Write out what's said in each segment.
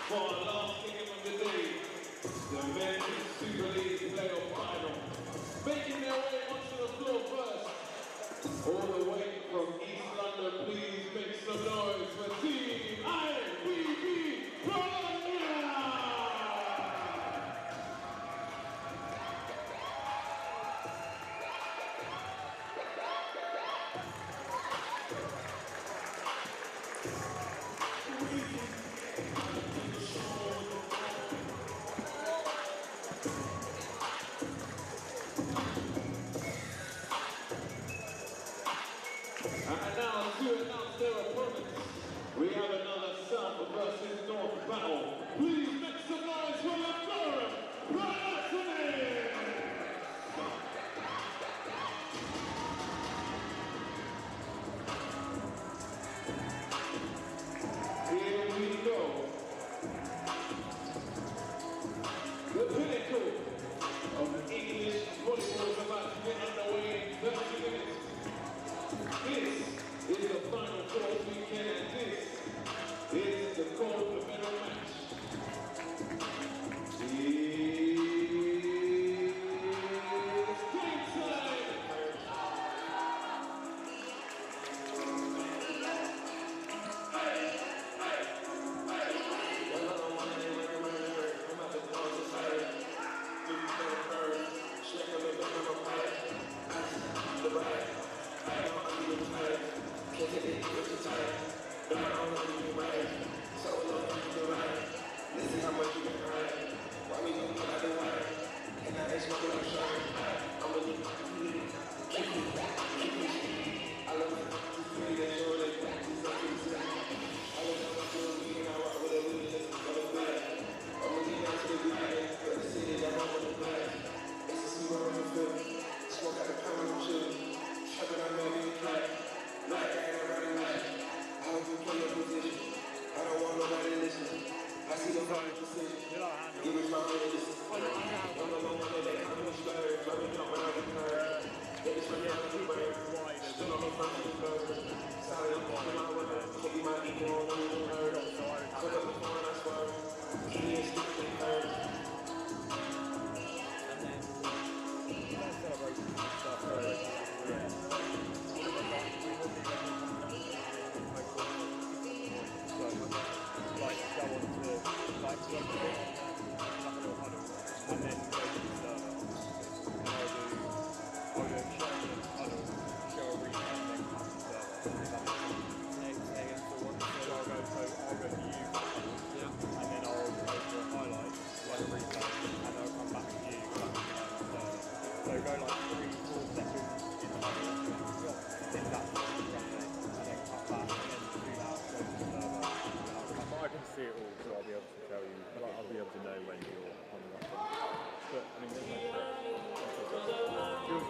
For our last game of the day, the men's Super League playoff final. Making their way onto the floor first, all the way from East London, please make some noise for Team IBB Polonia! And now to announce their opponents, we have another South versus North battle. Please make some noise for the Durham Palatinates! Here we go. The pinnacle of English volleyball is about to get underway in 30 minutes. This is the final fourth weekend, and this is the gold medal match. It's game time! Can't take it, what's your time? But I don't know you right. So long, you right. This is how much you can earn. Why we don't get out the wire? And now they smoking on shirt. I'm really keep me. I love it. Just really that show that practice up to the set. I love how much you're reading. I rock with a really just for the bed. I'm really down to the weekend. But the city that I'm on the bed. It's a super on the field. Smoke out the pound of chill. Trapping on me in the cat. Like I ain't running right. I hope you play your position. I don't want nobody listening. I see the final precision. Give me my religion. I'm the one that they call me scared. Let me know when I return. Get this from the other bird. Still on me from the bird. Solid up on my weather. Can't be my equal on the little herd. Took up the phone, I swear. He is stupid hurt. Like go on to like to like a little huddle and then go to the server and I'll do a show in the huddle, show a recap and then come to the server. So I'll go to you and then I'll go to a highlight, like a replay, and I'll come back to you back to the server. So go like 3-4 seconds in the huddle, then that's the replay, and then come back and then do that, go to the server. I can see it all, so I'll be able to tell you. Like, I'll be able to know when you're on the right one. But I mean, there's no threat. Feels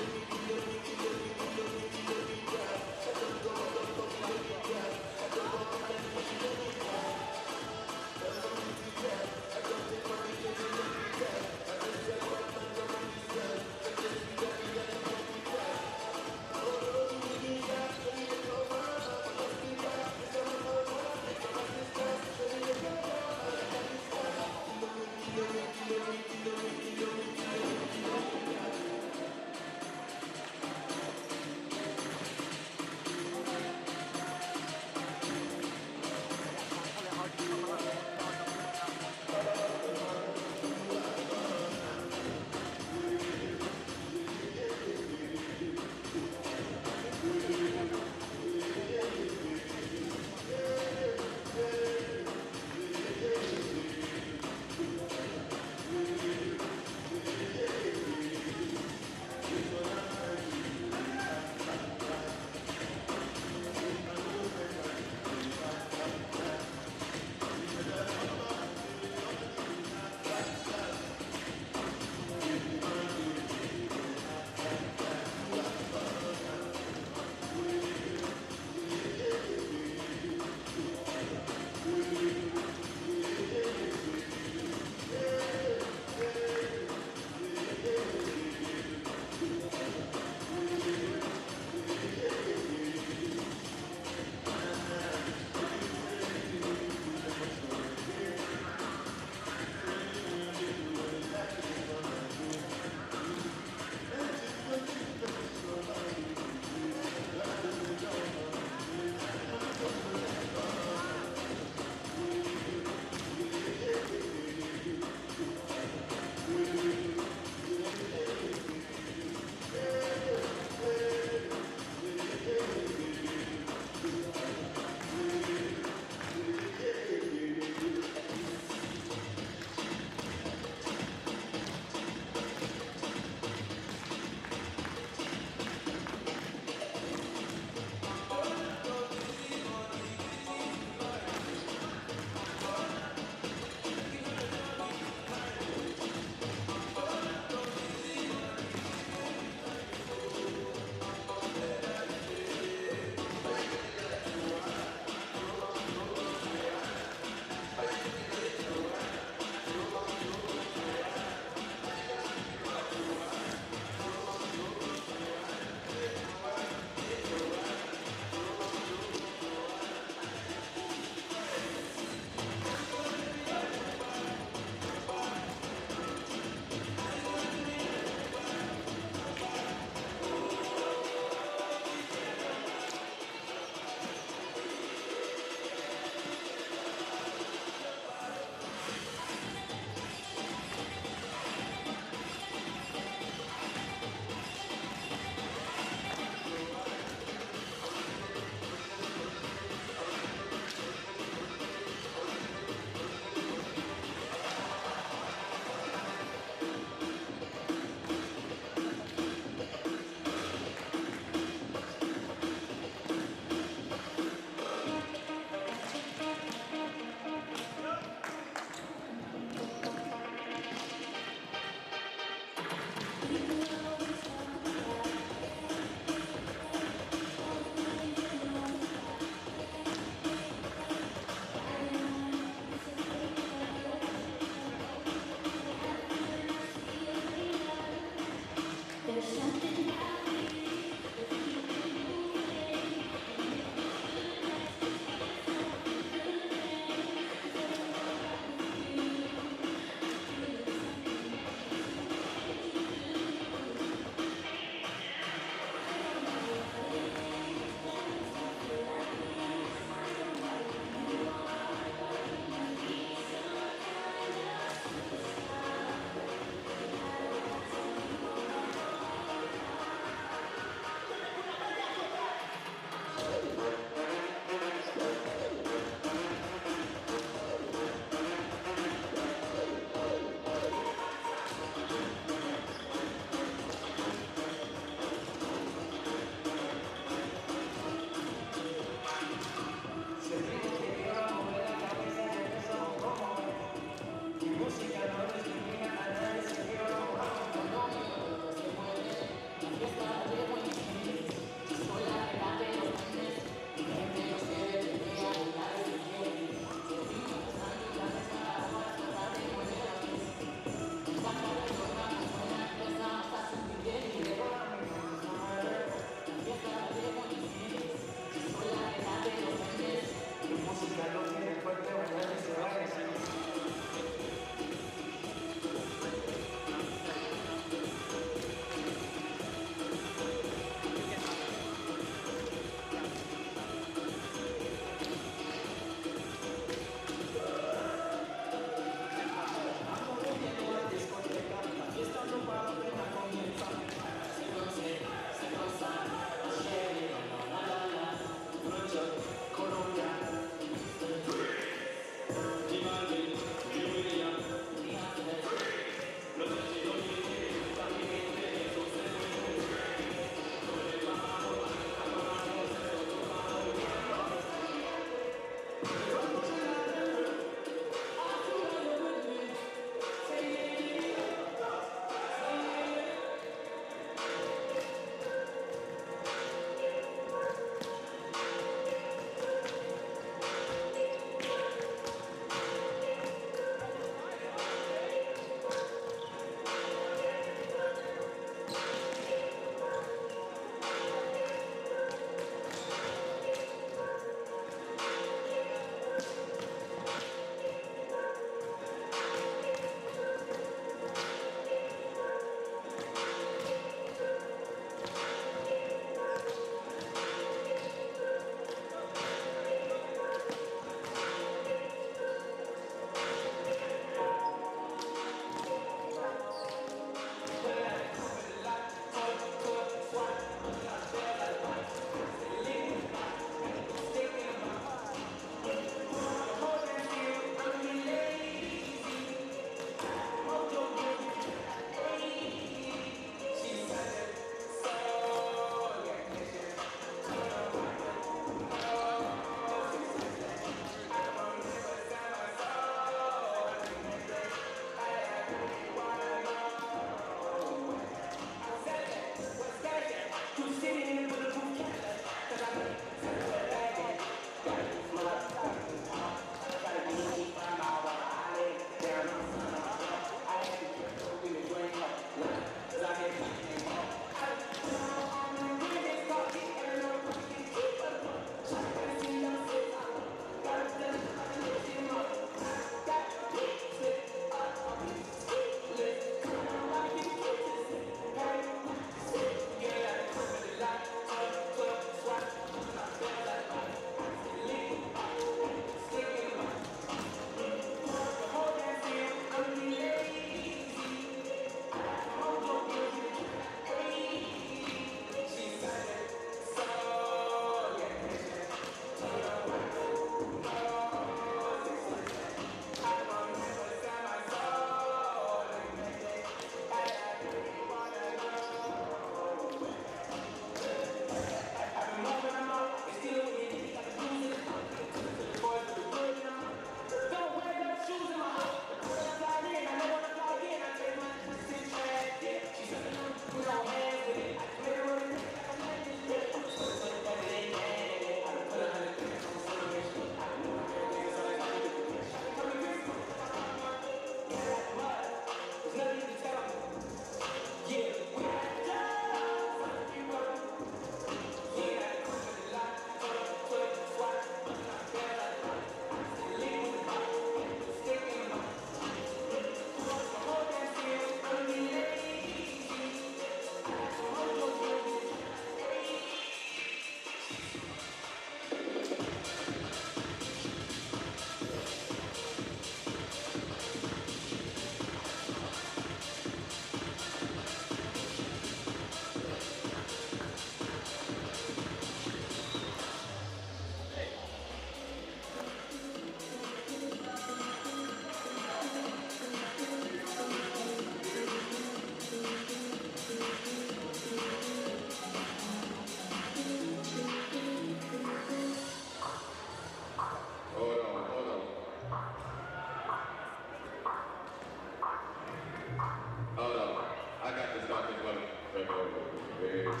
very good.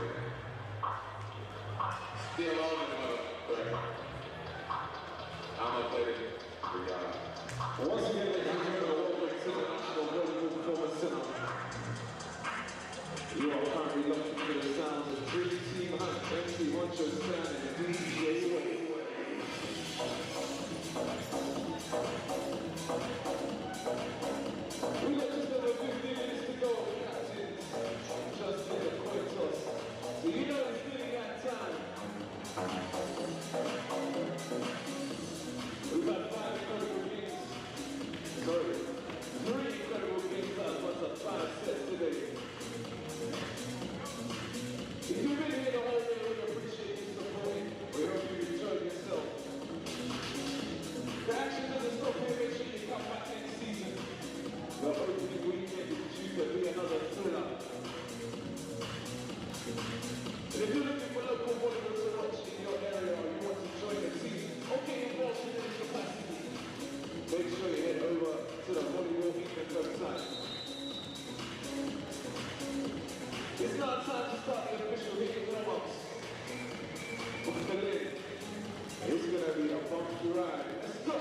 Still on the mother. I'm gonna play it for y'all. Once again, ladies and gentlemen, welcome to the National Volleyball Performance Center. You are currently locked into the sounds of Dream Team Hunt, MC Wancho Stan, and DJ Way. We got just over 15 minutes to go, Captain. Just in the coin toss. So you know it's nearly that time. We've had 5 incredible games. Sorry, 3 incredible games that have got us 5 sets today. If you've been here the whole day, we appreciate you supporting. We hope you enjoyed yourself. The action doesn't stop here. Make sure you come back next season. The opening weekend is due to be another thriller. And if you're looking for local volleyball to watch in your area or you want to join the team or get involved in any capacity, make sure you head over to the Volleyball England website. It's now time to start the official hitting warm-ups. Buckle in. It's going to be a bumpy ride. Let's go!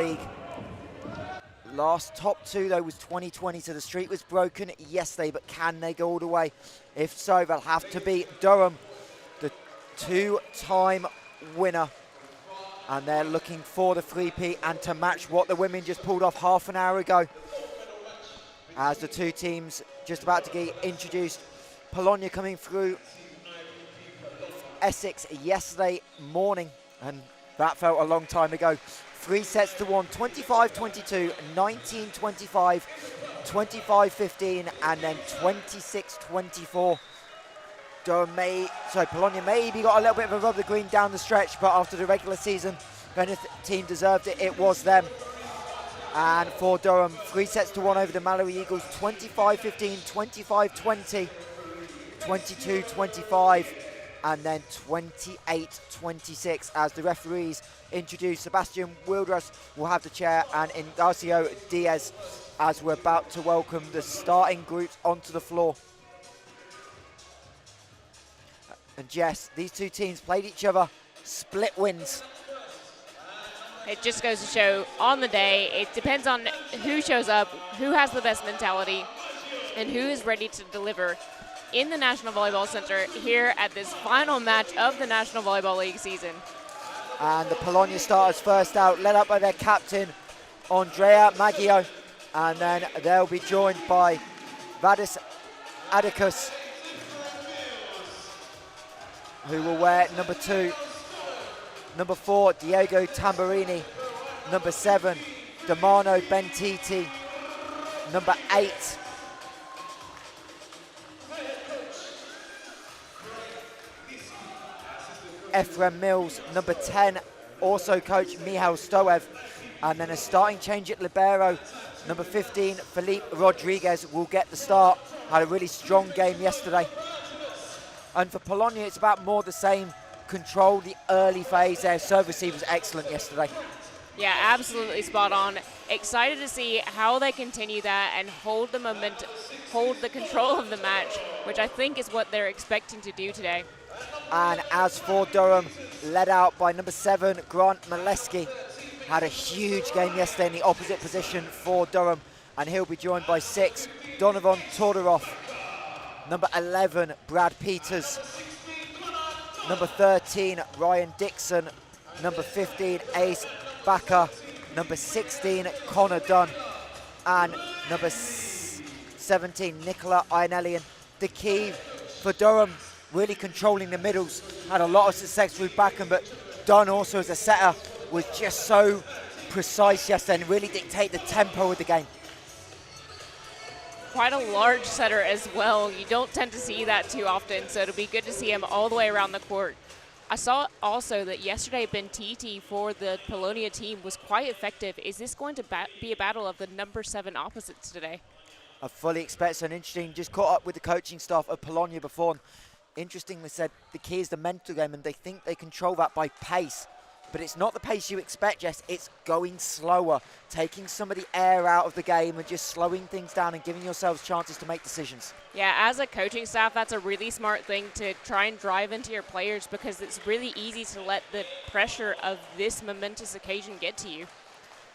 league. Last top two, though, was 2020, so the streak was broken yesterday, but can they go all the way? If so, they'll have to beat Durham, the two-time winner. And they're looking for the three-peat and to match what the women just pulled off half an hour ago. As the two teams just about to get introduced. Polonia coming through Essex yesterday morning, and that felt a long time ago. 3 sets to 1, 25-22, 19-25, 25-15, and then 26-24. Polonia maybe got a little bit of a rub of the green down the stretch, but after the regular season, if any team deserved it, it was them. And for Durham, 3 sets to 1 over the Mallory Eagles, 25-15, 25-20, 22-25, and then 28-26 as the referees introduce. Sebastian Wildrus will have the chair, and Ignacio Diaz as we're about to welcome the starting groups onto the floor. And Jess, these two teams played each other, split wins. It just goes to show on the day, it depends on who shows up, who has the best mentality, and who is ready to deliver in the National Volleyball Center here at this final match of the National Volleyball League season. And the Polonia starters first out, led up by their captain, Andrea Maggio. And then they'll be joined by Vadis Adikus, who will wear number 2. Number 4, Diego Tamburini. Number 7, Damano Bentiti. Number 8, Ephraim Mills. Number 10, also coach Michal Stoev. And then a starting change at libero. Number 15, Felipe Rodriguez will get the start. Had a really strong game yesterday. And for Polonia, it's about more the same. Control the early phase. Their serve receive was excellent yesterday. Yeah, absolutely spot on. Excited to see how they continue that and hold the momentum, hold the control of the match, which I think is what they're expecting to do today. And as for Durham, led out by number 7, Grant Maleski. Had a huge game yesterday in the opposite position for Durham, and he'll be joined by 6, Donovan Todorov. Number 11, Brad Peters. Number 13, Ryan Dixon. Number 15, Ace Bakker. Number 16, Connor Dunn. And number 17, Nicola Ainelian. The key for Durham, really controlling the middles. Had a lot of success with Bakken, but Dunn also as a setter was just so precise yesterday and really dictate the tempo of the game. Quite a large setter as well. You don't tend to see that too often, so it'll be good to see him all the way around the court. I saw also that yesterday Bentiti for the Polonia team was quite effective. Is this going to be a battle of the number 7 opposites today? I fully expect so. And interesting, just caught up with the coaching staff of Polonia before. And interestingly said the key is the mental game, and they think they control that by pace. But it's not the pace you expect, Jess. It's going slower, taking some of the air out of the game and just slowing things down and giving yourselves chances to make decisions. Yeah, as a coaching staff, that's a really smart thing to try and drive into your players, because it's really easy to let the pressure of this momentous occasion get to you.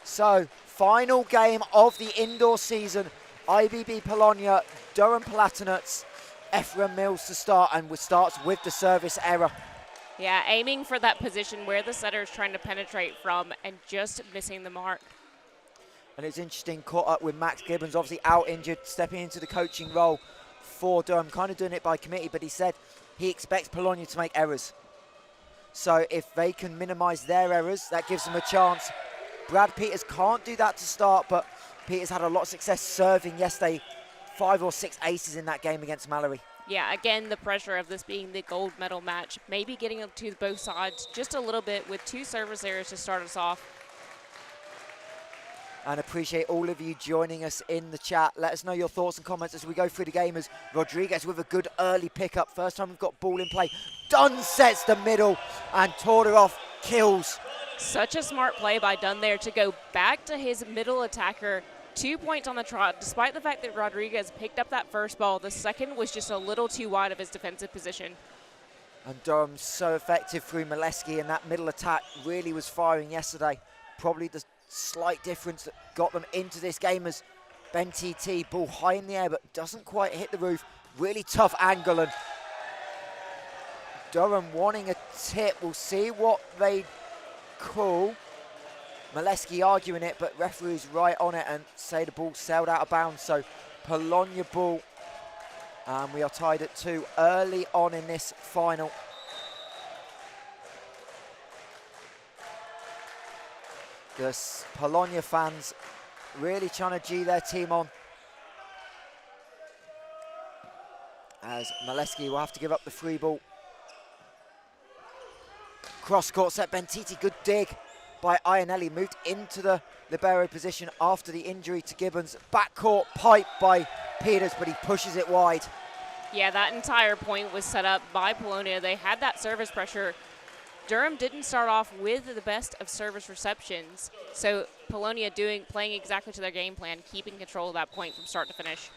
So, final game of the indoor season. IBB Polonia, Durham Palatinates, Ephraim Mills to start, and starts with the service error. Yeah, aiming for that position where the setter is trying to penetrate from and just missing the mark. And it's interesting, caught up with Max Gibbons, obviously out injured, stepping into the coaching role for Durham, kind of doing it by committee, but he said he expects Polonia to make errors. So if they can minimise their errors, that gives them a chance. Brad Peters can't do that to start, but Peters had a lot of success serving yesterday. 5 or 6 aces in that game against Mallory. Yeah, again, the pressure of this being the gold medal match, maybe getting up to both sides just a little bit with 2 service errors to start us off. And appreciate all of you joining us in the chat. Let us know your thoughts and comments as we go through the game, as Rodriguez with a good early pickup. First time we've got ball in play. Dunn sets the middle and Todorov kills. Such a smart play by Dunn there to go back to his middle attacker. 2 points on the trot, despite the fact that Rodriguez picked up that first ball. The second was just a little too wide of his defensive position. And Durham's so effective through Maleski, and that middle attack really was firing yesterday. Probably the slight difference that got them into this game as Ben TT, ball high in the air but doesn't quite hit the roof. Really tough angle, and Durham wanting a tip. We'll see what they call. Maleski arguing it, but referee's right on it and say the ball sailed out of bounds. So Polonia ball, and we are tied at 2 early on in this final. The Polonia fans really trying to G their team on, as Maleski will have to give up the free ball. Cross court set, Bentiti, good dig by Ionelli, moved into the libero position after the injury to Gibbons. Backcourt pipe by Peters, but he pushes it wide. Yeah, that entire point was set up by Polonia. They had that service pressure. Durham didn't start off with the best of service receptions, so Polonia playing exactly to their game plan, keeping control of that point from start to finish.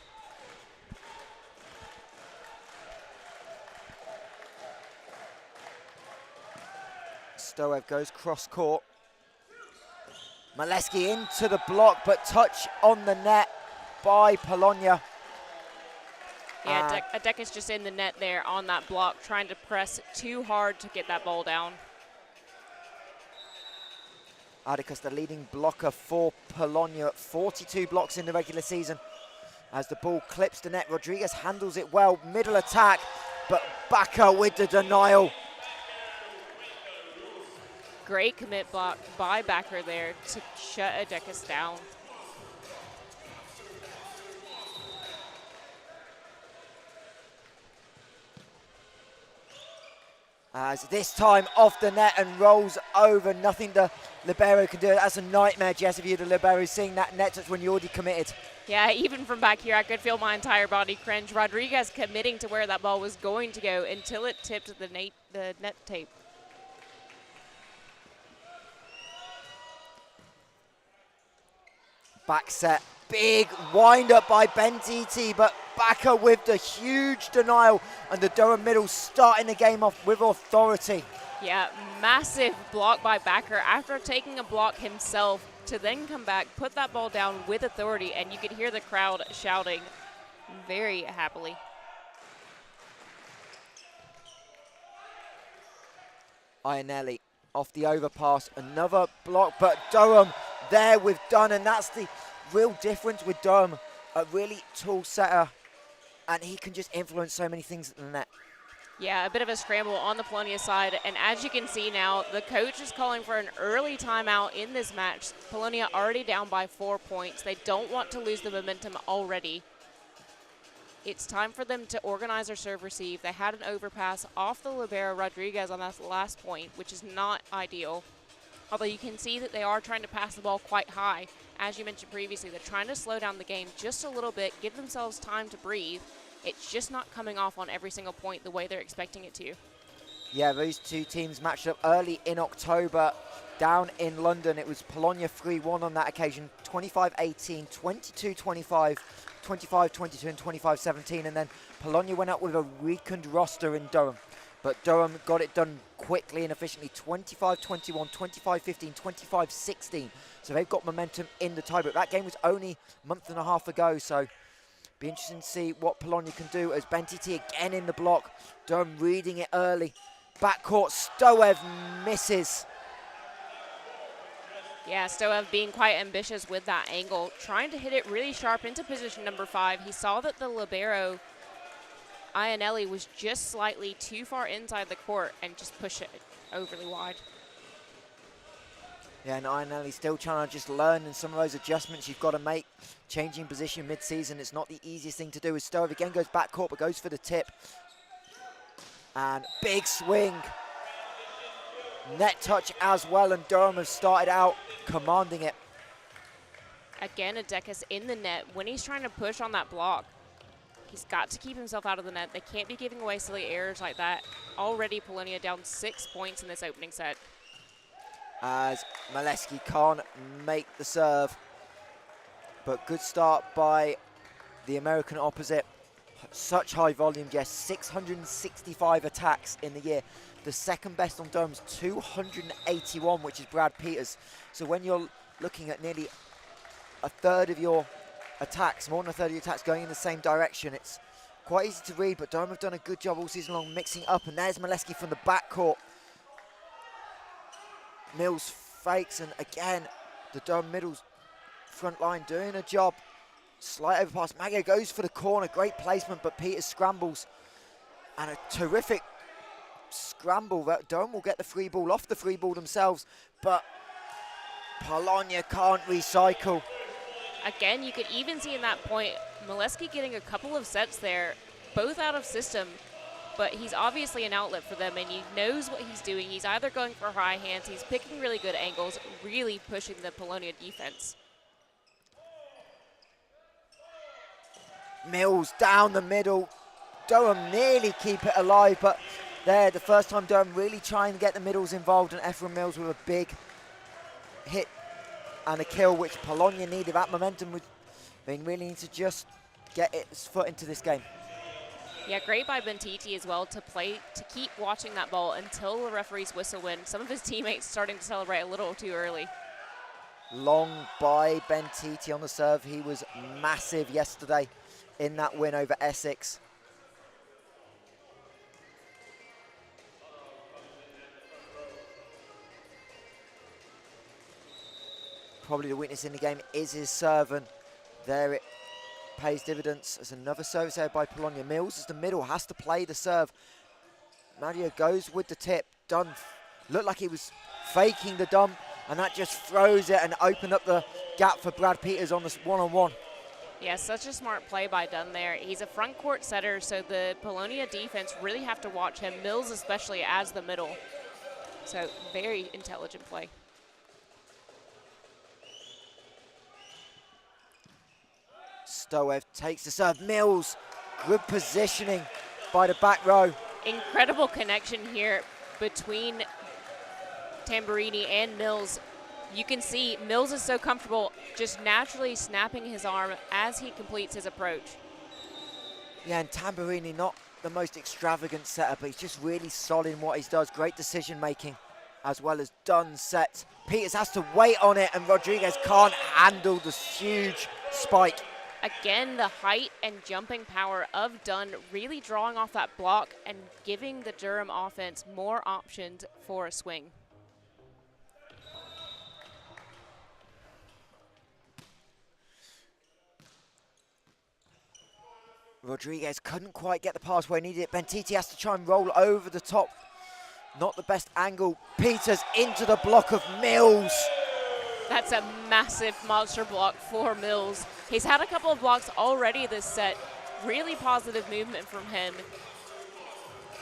Stoev goes cross court. Maleski into the block, but touch on the net by Polonia. Yeah, Adekis just in the net there on that block, trying to press too hard to get that ball down. Adekis, the leading blocker for Polonia, 42 blocks in the regular season. As the ball clips the net, Rodriguez handles it well, middle attack, but Bakker with the denial. Great commit block by Bakker there to shut Adekis down. As this time off the net and rolls over, nothing the libero can do. That's a nightmare, Jess, if you're the libero, seeing that net touch when you already committed. Yeah, even from back here, I could feel my entire body cringe. Rodriguez committing to where that ball was going to go until it tipped the net tape. Back set, big wind up by Ben TT, but Bakker with the huge denial, and the Durham middle starting the game off with authority. Yeah, massive block by Bakker after taking a block himself to then come back, put that ball down with authority, and you could hear the crowd shouting very happily. Ionelli off the overpass, another block, but Durham there with Dunn, and that's the real difference with Durham, a really tall setter, and he can just influence so many things at the net. Yeah, a bit of a scramble on the Polonia side, and as you can see now, the coach is calling for an early timeout in this match. Polonia already down by 4 points. They don't want to lose the momentum already. It's time for them to organize their serve receive. They had an overpass off the libero Rodriguez on that last point, which is not ideal. Although you can see that they are trying to pass the ball quite high. As you mentioned previously, they're trying to slow down the game just a little bit, give themselves time to breathe. It's just not coming off on every single point the way they're expecting it to. Yeah, those two teams matched up early in October down in London. It was Polonia 3-1 on that occasion, 25-18, 22-25, 25-22 and 25-17, and then Polonia went out with a weakened roster in Durham. But Durham got it done quickly and efficiently, 25-21, 25-15, 25-16. So they've got momentum in the tie, but that game was only a month and a half ago, so be interesting to see what Polonia can do as Bentiti again in the block. Durham reading it early. Backcourt, Stoev misses. Yeah, Stoev being quite ambitious with that angle, trying to hit it really sharp into position number 5. He saw that the libero Ionelli was just slightly too far inside the court and just pushed it overly wide. Yeah, and Ionelli still trying to just learn, and some of those adjustments you've got to make. Changing position mid-season, it's not the easiest thing to do. As Stoev again goes backcourt, but goes for the tip. And big swing. Net touch as well, and Durham has started out commanding it. Again, Adekis in the net. When he's trying to push on that block, he's got to keep himself out of the net. They can't be giving away silly errors like that. Already Polonia down 6 points in this opening set. As Maleski can't make the serve. But good start by the American opposite. Such high volume, yes, 665 attacks in the year. The second best on Durham's 281, which is Brad Peters. So when you're looking at nearly a third of your attacks, more than a third of your attacks going in the same direction. It's quite easy to read, but Durham have done a good job all season long mixing up, and there's Molesky from the backcourt. Mills fakes, and again, the Durham middles front line doing a job. Slight overpass. Maggio goes for the corner. Great placement, but Peters scrambles. And a terrific scramble. Durham will get the free ball off the free ball themselves, but Polonia can't recycle. Again, you could even see in that point, Molesky getting a couple of sets there, both out of system, but he's obviously an outlet for them, and he knows what he's doing. He's either going for high hands, he's picking really good angles, really pushing the Polonia defense. Mills down the middle. Durham nearly keep it alive, but there, the first time Durham really trying to get the middles involved, and Ephraim Mills with a big hit and a kill, which Polonia needed. That momentum would mean really need to just get its foot into this game. Yeah, great by Bentiti as well to keep watching that ball until the referee's whistle win. Some of his teammates starting to celebrate a little too early. Long by Bentiti on the serve. He was massive yesterday in that win over Essex. Probably the weakness in the game is his serve, and there it pays dividends. There's another service there by Polonia. Mills as the middle has to play the serve. Mario goes with the tip. Dunn looked like he was faking the dump, and that just throws it and opened up the gap for Brad Peters on this one-on-one. Yeah, such a smart play by Dunn there. He's a front court setter, so the Polonia defense really have to watch him, Mills especially as the middle. So very intelligent play. Stoev takes the serve. Mills, good positioning by the back row. Incredible connection here between Tamburini and Mills. You can see Mills is so comfortable just naturally snapping his arm as he completes his approach. Yeah, and Tamburini, not the most extravagant setter, but he's just really solid in what he does. Great decision making, as well as Dunn set. Peters has to wait on it, and Rodriguez can't handle the huge spike. Again, the height and jumping power of Dunn really drawing off that block and giving the Durham offense more options for a swing. Rodriguez couldn't quite get the pass where he needed it. Bentiti has to try and roll over the top. Not the best angle. Peters into the block of Mills. That's a massive monster block for Mills. He's had a couple of blocks already this set. Really positive movement from him.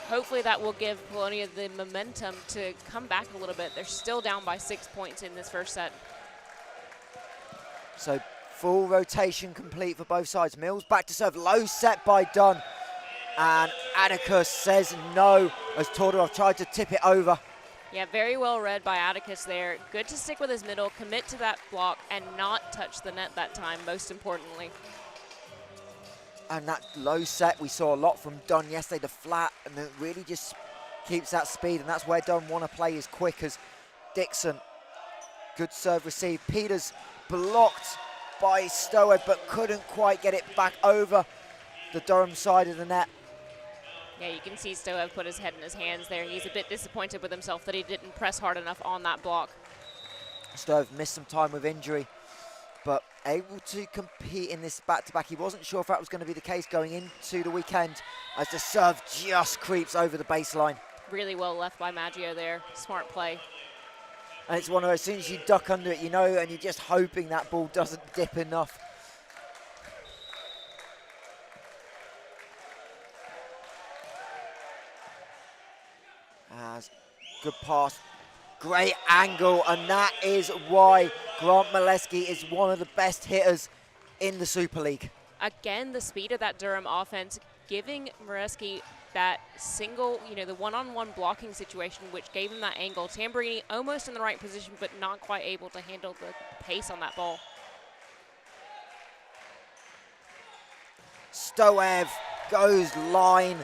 Hopefully that will give Polonia the momentum to come back a little bit. They're still down by 6 points in this first set. So full rotation complete for both sides. Mills back to serve. Low set by Dunn. And Atticus says no as Todorov tried to tip it over. Yeah, very well read by Atticus there. Good to stick with his middle, commit to that block, and not touch the net that time, most importantly. And that low set we saw a lot from Dunn yesterday, the flat, and it really just keeps that speed, and that's where Dunn want to play as quick as Dixon. Good serve received. Peters blocked by Stowe, but couldn't quite get it back over the Durham side of the net. Yeah, you can see Stoev put his head in his hands there. He's a bit disappointed with himself that he didn't press hard enough on that block. Stoev missed some time with injury, but able to compete in this back-to-back. He wasn't sure if that was going to be the case going into the weekend as the serve just creeps over the baseline. Really well left by Maggio there. Smart play. And it's one of those, as soon as you duck under it, you know, and you're just hoping that ball doesn't dip enough. Good pass, great angle, and that is why Grant Molesky is one of the best hitters in the Super League. Again, the speed of that Durham offense, giving Molesky that single, you know, the one-on-one blocking situation, which gave him that angle. Tamburini almost in the right position, but not quite able to handle the pace on that ball. Stoev goes line,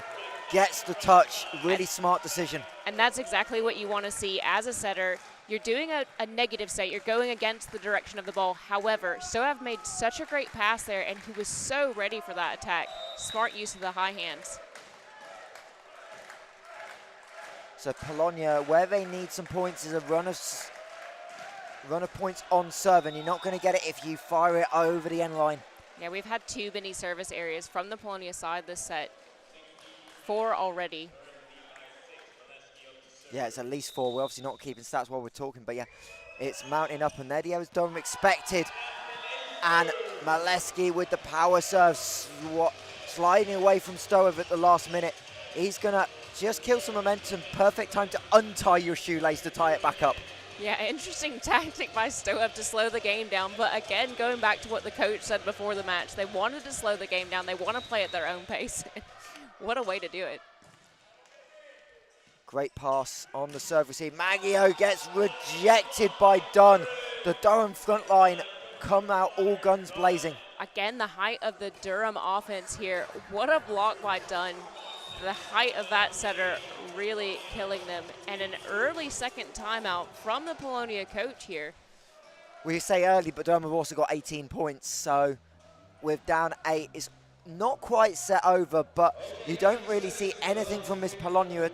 gets the touch, really smart decision. And that's exactly what you want to see as a setter. you're doing a negative set. You're going against the direction of the ball. However, Stoev made such a great pass there, and he was so ready for that attack. Smart use of the high hands. So Polonia, where they need some points is a run of points on serve, and you're not going to get it if you fire it over the end line. Yeah, we've had 2 mini service areas from the Polonia side this set. 4 already. Yeah, it's at least 4. We're obviously not keeping stats while we're talking, but yeah, it's mounting up, and there the was Durham expected. And Maleski with the power serve, sliding away from Stoev at the last minute. He's going to just kill some momentum. Perfect time to untie your shoelace to tie it back up. Yeah, interesting tactic by Stoev to slow the game down. But again, going back to what the coach said before the match, they wanted to slow the game down. They want to play at their own pace. What a way to do it. Great pass on the serve receive. Maggio gets rejected by Dunn. The Durham front line come out all guns blazing. Again, the height of the Durham offense here. What a block by Dunn. The height of that setter really killing them. And an early second timeout from the Polonia coach here. We say early, but Durham have also got 18 points. So with down 8, it's not quite set over, but you don't really see anything from this Polonia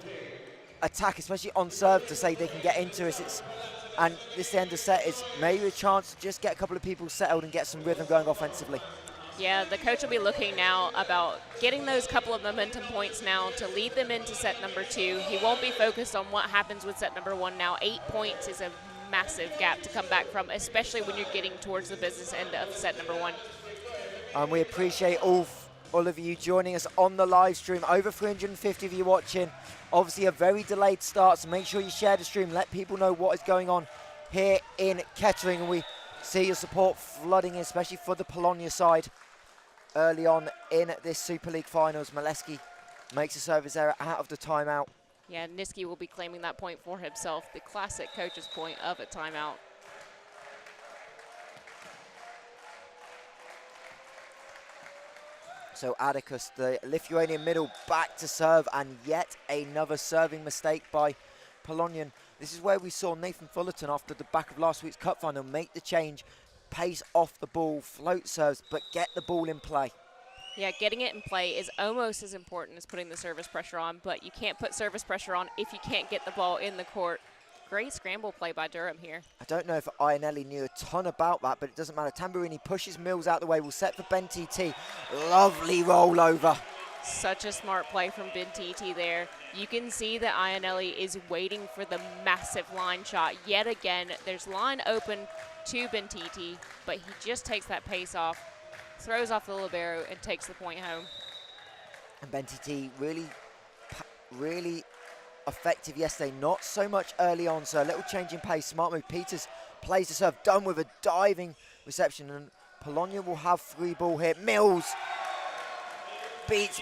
attack, especially on serve, to say they can get into it. And this end of set is maybe a chance to just get a couple of people settled and get some rhythm going offensively. Yeah, the coach will be looking now about getting those couple of momentum points now to lead them into set number 2. He won't be focused on what happens with set number 1 now. 8 points is a massive gap to come back from, especially when you're getting towards the business end of set number 1. And we appreciate all of you joining us on the live stream. Over 350 of you watching. Obviously a very delayed start, so make sure you share the stream. Let people know what is going on here in Kettering. And we see your support flooding in, especially for the Polonia side. Early on in this Super League finals, Maleski makes a service error out of the timeout. Yeah, Niski will be claiming that point for himself. The classic coach's point of a timeout. So Atticus, the Lithuanian middle, back to serve, and yet another serving mistake by Polonian. This is where we saw Nathan Fullerton after the back of last week's cup final make the change, pace off the ball, float serves, but get the ball in play. Yeah, getting it in play is almost as important as putting the service pressure on, but you can't put service pressure on if you can't get the ball in the court. Great scramble play by Durham here. I don't know if Ionelli knew a ton about that, but it doesn't matter. Tamburini pushes Mills out the way. We'll set for Ben TT. Lovely rollover. Such a smart play from Ben TT there. You can see that Ionelli is waiting for the massive line shot. Yet again, there's line open to Ben TT, but he just takes that pace off, throws off the libero, and takes the point home. And Ben TT really effective yesterday, not so much early on, so a little change in pace. Smart move. Peters plays the serve, done with a diving reception, and Polonia will have free ball here. Mills beats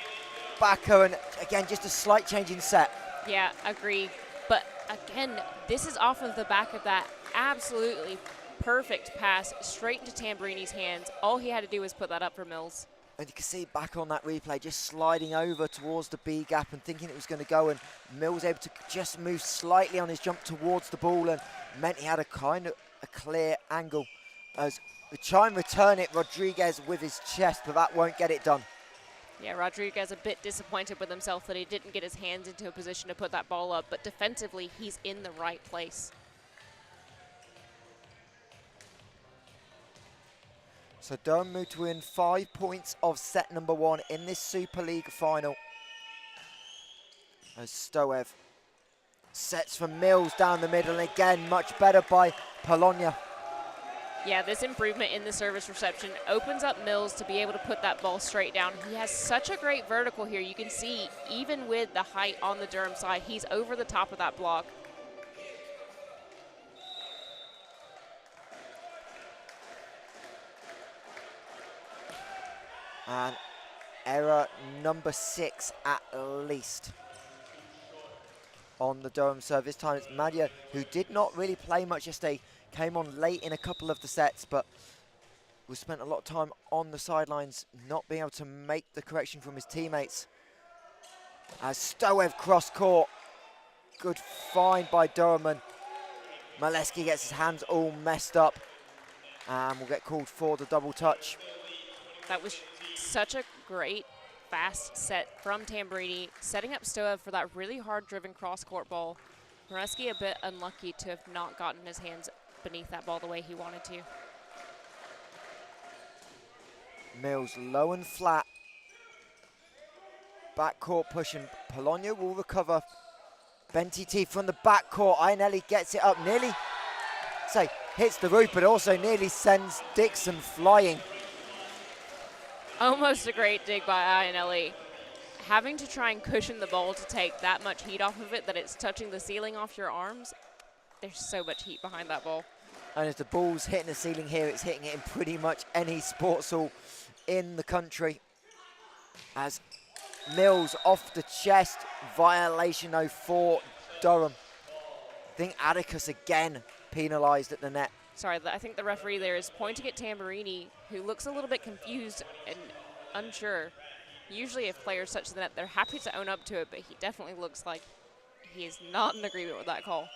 Backer, and again, just a slight change in set. Yeah, agree. But again, this is off of the back of that absolutely perfect pass straight into Tamburini's hands. All he had to do was put that up for Mills. And you can see back on that replay, just sliding over towards the B gap and thinking it was going to go, and Mills able to just move slightly on his jump towards the ball, and meant he had a kind of a clear angle. As we try and return it, Rodriguez with his chest, but that won't get it done. Yeah, Rodriguez a bit disappointed with himself that he didn't get his hands into a position to put that ball up, but defensively, he's in the right place. So Durham moved to win 5 points of set number 1 in this Super League final. As Stoev sets for Mills down the middle, and again, much better by Polonia. Yeah, this improvement in the service reception opens up Mills to be able to put that ball straight down. He has such a great vertical here. You can see, even with the height on the Durham side, he's over the top of that block. And error number 6 at least on the Durham serve. This time it's Madia, who did not really play much yesterday, came on late in a couple of the sets, but we spent a lot of time on the sidelines not being able to make the correction from his teammates. As Stoev cross court, good find by Durham, and Maleski gets his hands all messed up and will get called for the double touch. That was such a great, fast set from Tamburini, setting up Stoev for that really hard-driven cross-court ball. Maleski a bit unlucky to have not gotten his hands beneath that ball the way he wanted to. Mills low and flat. Backcourt pushing. Polonia will recover. Bentiti from the backcourt. Ainelli gets it up. Nearly, hits the roof, but also nearly sends Dixon flying. Almost a great dig by Ainelli. Having to try and cushion the ball to take that much heat off of it that it's touching the ceiling off your arms. There's so much heat behind that ball. And as the ball's hitting the ceiling here, it's hitting it in pretty much any sports hall in the country. As Mills off the chest, violation though for Durham. I think Atticus again penalised at the net. Sorry, I think the referee there is pointing at Tamburini, who looks a little bit confused and unsure. Usually if players touch the net, they're happy to own up to it, but he definitely looks like he is not in agreement with that call.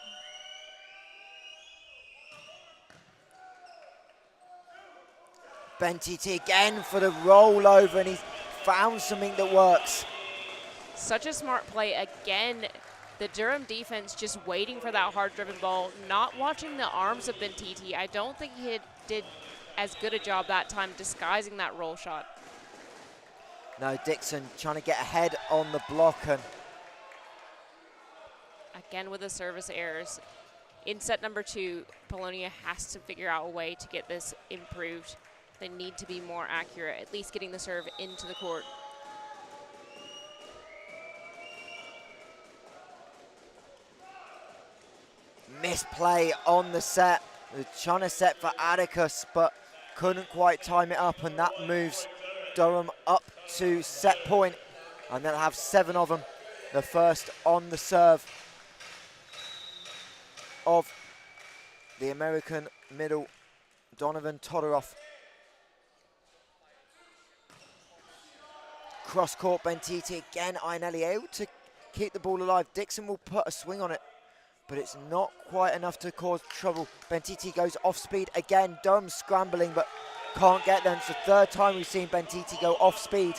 Bentiti again for the rollover, and he's found something that works. Such a smart play again. The Durham defense just waiting for that hard-driven ball, not watching the arms of Bentiti. I don't think he did as good a job that time disguising that roll shot. No, Dixon trying to get ahead on the block, and again with the service errors. In set number 2, Polonia has to figure out a way to get this improved. They need to be more accurate, at least getting the serve into the court. Misplay on the set. They're trying to set for Atticus, but couldn't quite time it up, and that moves Durham up to set point, and they'll have 7 of them. The first on the serve of the American middle, Donovan Todorov. Cross-court, Bentiti again. Ainelli able to keep the ball alive. Dixon will put a swing on it, but it's not quite enough to cause trouble. Bentiti goes off speed again. Durham scrambling, but can't get there. It's the 3rd time we've seen Bentiti go off speed.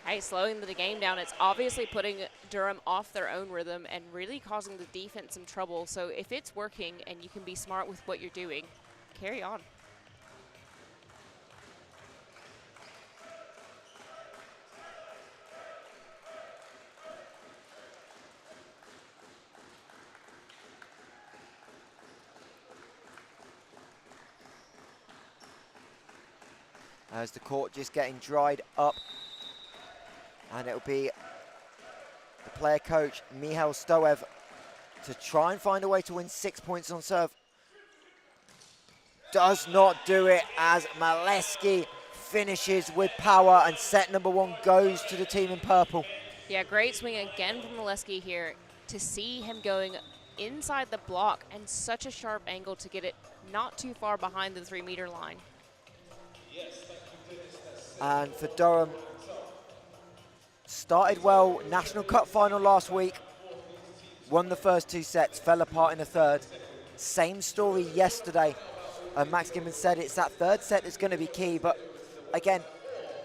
Hey, slowing the game down. It's obviously putting Durham off their own rhythm and really causing the defense some trouble. So if it's working and you can be smart with what you're doing, carry on. As the court just getting dried up, and it'll be the player coach Michal Stoev to try and find a way to win 6 points on serve. Does not do it, as Maleski finishes with power, and set number 1 goes to the team in purple. Yeah, great swing again from Maleski here. To see him going inside the block and such a sharp angle to get it not too far behind the 3-meter line. And for Durham, started well, National Cup final last week, won the first 2 sets, fell apart in the 3rd. Same story yesterday. Max Gibbons said it's that 3rd set that's going to be key, but again,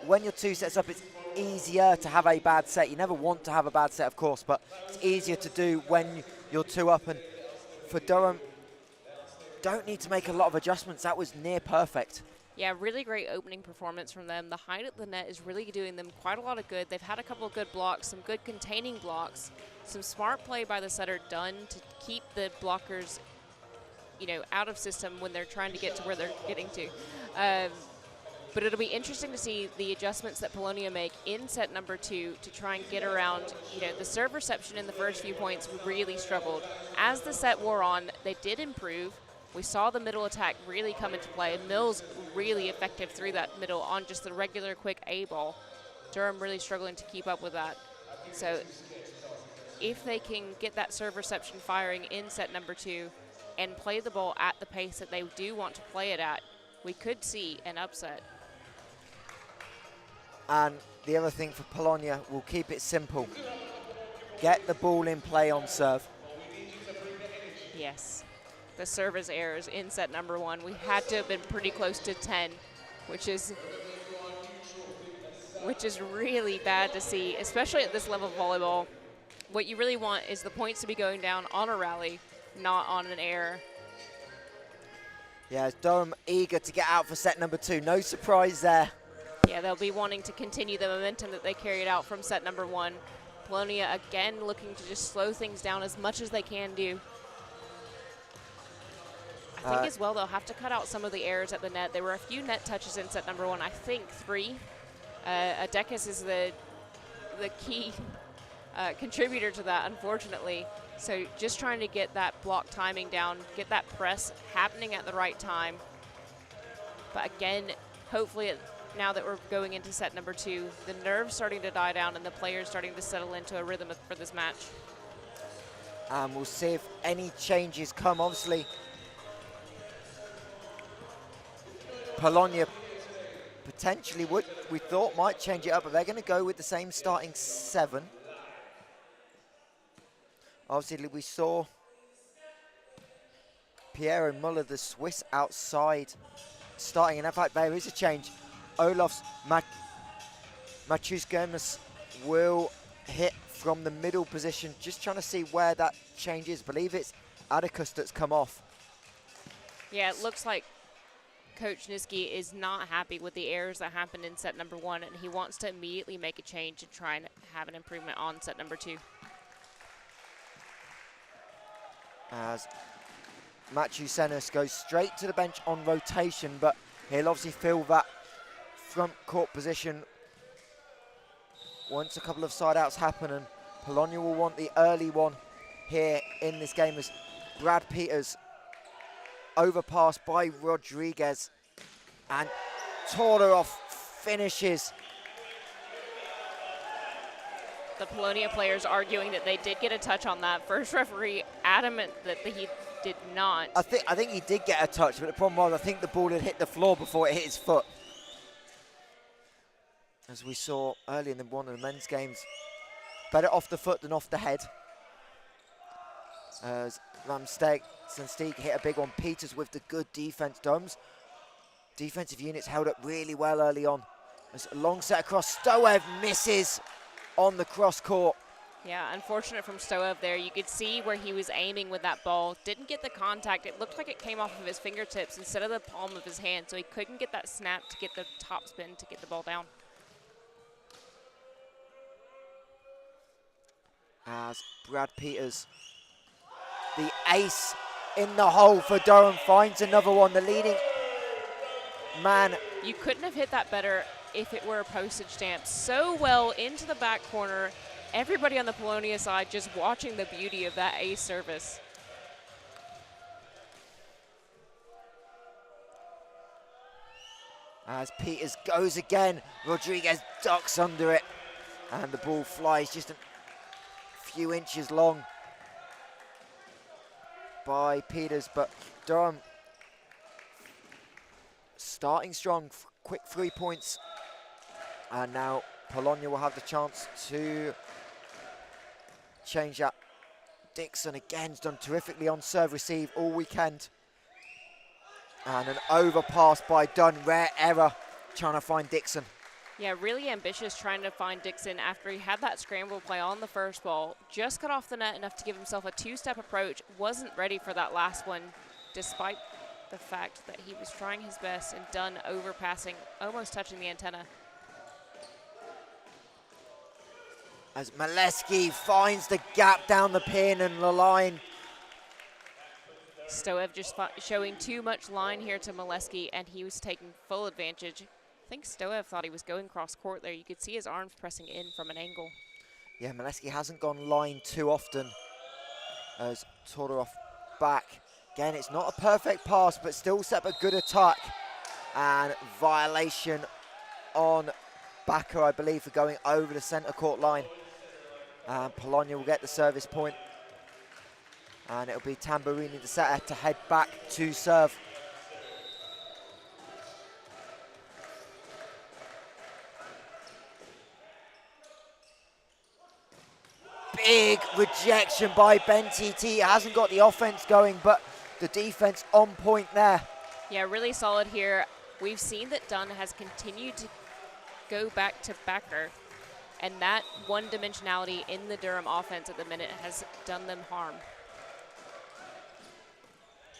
when you're 2 sets up, it's easier to have a bad set. You never want to have a bad set, of course, but it's easier to do when you're 2 up. And for Durham, don't need to make a lot of adjustments. That was near perfect. Yeah, really great opening performance from them. The height at the net is really doing them quite a lot of good. They've had a couple of good blocks, some good containing blocks, some smart play by the setter done to keep the blockers, you know, out of system when they're trying to get to where they're getting to. But it'll be interesting to see the adjustments that Polonia make in set number 2 to try and get around, you know, the serve reception in the first few points really struggled. As the set wore on, they did improve. We saw the middle attack really come into play. Mills really effective through that middle on just the regular quick A ball. Durham really struggling to keep up with that. So if they can get that serve reception firing in set number 2 and play the ball at the pace that they do want to play it at, we could see an upset. And the other thing for Polonia, we'll keep it simple. Get the ball in play on serve. Yes. the service errors in set number 1. We had to have been pretty close to 10, which is really bad to see, especially at this level of volleyball. What you really want is the points to be going down on a rally, not on an error. Yeah, Durham eager to get out for set number 2. No surprise there. Yeah, they'll be wanting to continue the momentum that they carried out from set number 1. Polonia again looking to just slow things down as much as they can do. I think as well they'll have to cut out some of the errors at the net. There were a few net touches in set number 1, I think 3. Adekis is the key contributor to that, unfortunately. So just trying to get that block timing down, get that press happening at the right time. But again, hopefully now that we're going into set number 2, the nerves starting to die down and the players starting to settle into a rhythm for this match. And we'll see if any changes come. Obviously, Polonia potentially we thought might change it up, but they're going to go with the same starting 7. Obviously, we saw Piero Muller, the Swiss, outside starting, and in fact, there is a change. Olofs Matheus Gomes will hit from the middle position, just trying to see where that change is. I believe it's Adekis that's come off. Yeah, it looks like Coach Niski is not happy with the errors that happened in set number 1, and he wants to immediately make a change and try and have an improvement on set number 2. As Matheus goes straight to the bench on rotation, but he'll obviously fill that front court position once a couple of side outs happen, and Polonia will want the early one here in this game as Brad Peters overpassed by Rodriguez, and Todorov finishes. The Polonia players arguing that they did get a touch on that. First referee adamant that he did not. I think he did get a touch, but the problem was I think the ball had hit the floor before it hit his foot. As we saw early in one of the men's games, better off the foot than off the head. As Ramsteeg hit a big one. Peters with the good defense. Durham's defensive units held up really well early on. As a long set across, Stoev misses on the cross court. Yeah, unfortunate from Stoev there. You could see where he was aiming with that ball. Didn't get the contact. It looked like it came off of his fingertips instead of the palm of his hand, so he couldn't get that snap to get the top spin to get the ball down. As Brad Peters, the ace in the hole for Durham, finds another one. The leading man. You couldn't have hit that better if it were a postage stamp. So well into the back corner. Everybody on the Polonia side just watching the beauty of that ace service. As Peters goes again, Rodriguez ducks under it, and the ball flies just a few inches long by Peters, but Durham starting strong, quick 3 points, and now Polonia will have the chance to change that. Dixon again has done terrifically on serve receive all weekend, and an overpass by Dunn, rare error trying to find Dixon. Yeah, really ambitious trying to find Dixon after he had that scramble play on the first ball. Just got off the net enough to give himself a 2-step approach. Wasn't ready for that last one, despite the fact that he was trying his best, and Dunn overpassing, almost touching the antenna. As Maleski finds the gap down the pin and the line. Stoev just showing too much line here to Maleski, and he was taking full advantage. I think Stoev thought he was going cross court there. You could see his arms pressing in from an angle. Yeah, Maleski hasn't gone line too often. As Todorov back. Again, it's not a perfect pass, but still set up a good attack. And violation on Bakker, I believe, for going over the centre court line. And Polonia will get the service point. And it'll be Tamburini, the setter, to head back to serve. Big rejection by Ben TT. Hasn't got the offense going, but The defense on point there. Yeah, really solid here. We've seen that Dunn has continued to go back to backer, and that one-dimensionality in the Durham offense at the minute has done them harm.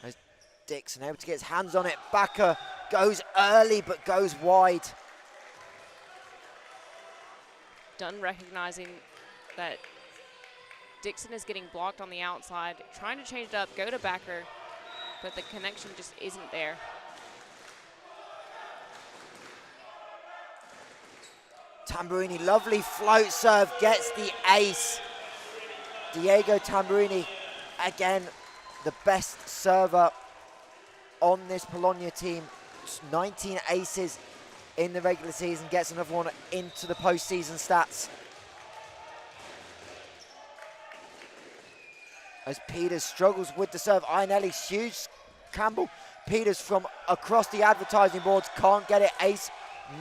As Dixon able to get his hands on it. Backer goes early but goes wide. Dunn recognizing that Dixon is getting blocked on the outside, trying to change it up, go to backer, but the connection just isn't there. Tamburini, lovely float serve, gets the ace. Diego Tamburini, again, the best server on this Polonia team. 19 aces in the regular season, gets another one into the postseason stats. As Peters struggles with the serve, Ionelli's huge Campbell. Peters from across the advertising boards can't get it, ace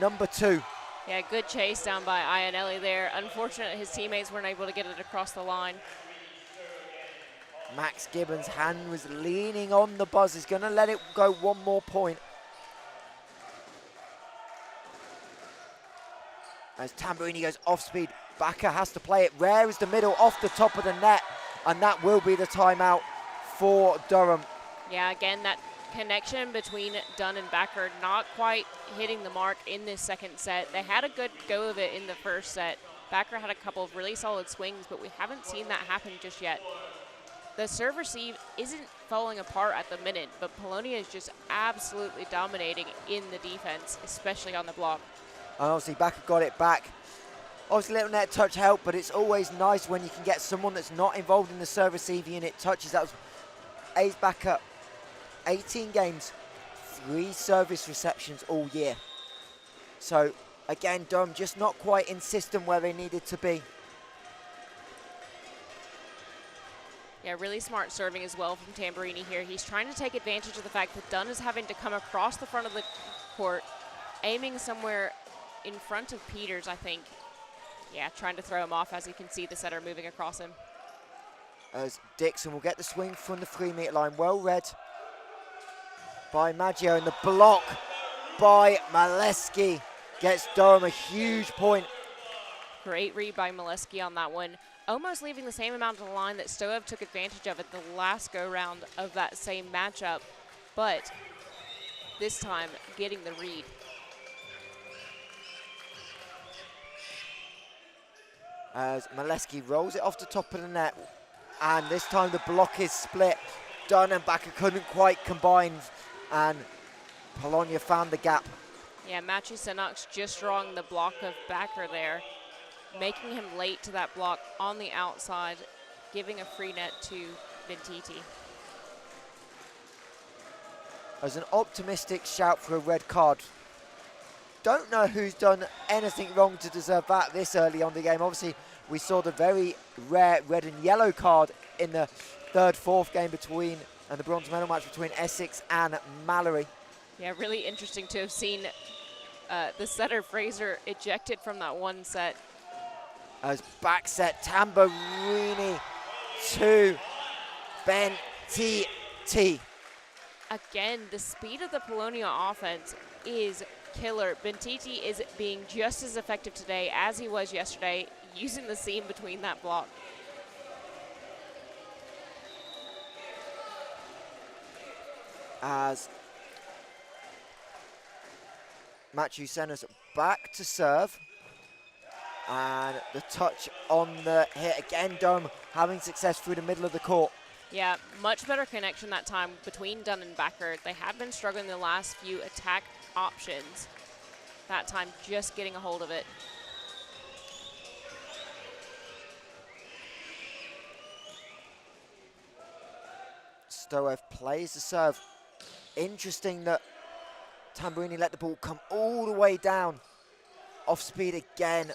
number 2. Yeah, good chase down by Ionelli there. Unfortunate his teammates weren't able to get it across the line. Max Gibbons' hand was leaning on the buzz. He's going to let it go one more point. As Tamburini goes off speed, Backer has to play it. Rare is the middle off the top of the net, and that will be the timeout for Durham. Yeah, again, that connection between Dunn and Backer not quite hitting the mark in this second set. They had a good go of it in the first set. Backer had a couple of really solid swings, but we haven't seen that happen just yet. The serve receive isn't falling apart at the minute, but Polonia is just absolutely dominating in the defense, especially on the block. And obviously Backer got it back. Obviously little net touch help, but it's always nice when you can get someone that's not involved in the serve receive unit touches. That was Ace Backer, 18 games, 3 service receptions all year. So again, Durham just not quite in system where they needed to be. Yeah, really smart serving as well from Tamburini here. He's trying to take advantage of the fact that Dunn is having to come across the front of the court, aiming somewhere in front of Peters, I think. Yeah, trying to throw him off as he can see the setter moving across him. As Dixon will get the swing from the 3-meter line. Well read by Maggio, and the block by Maleski gets Durham a huge point. Great read by Maleski on that one. Almost leaving the same amount of the line that Stoev took advantage of at the last go-round of that same matchup, but this time getting the read. As Maleski rolls it off the top of the net, and this time the block is split. Dunn and Backer couldn't quite combine, and Polonia found the gap. Yeah, Maciej Sanox just drawing the block of Backer there, making him late to that block on the outside, giving a free net to Ventiti. As an optimistic shout for a red card. Don't know who's done anything wrong to deserve that this early on the game. Obviously, we saw the very rare red and yellow card in the fourth game between, and the bronze medal match between Essex and Mallory. Yeah, really interesting to have seen the setter Fraser ejected from that one set. As back set, Tamburini to Ventiti. Again, the speed of the Polonia offense is killer. Ventiti is being just as effective today as he was yesterday, using the seam between that block. As Maciej Senos back to serve. And the touch on the hit. Again, Durham having success through the middle of the court. Yeah, much better connection that time between Dunn and Backer. They have been struggling the last few attack options. That time just getting a hold of it. Stoev plays the serve. Interesting that Tamburini let the ball come all the way down. Off speed again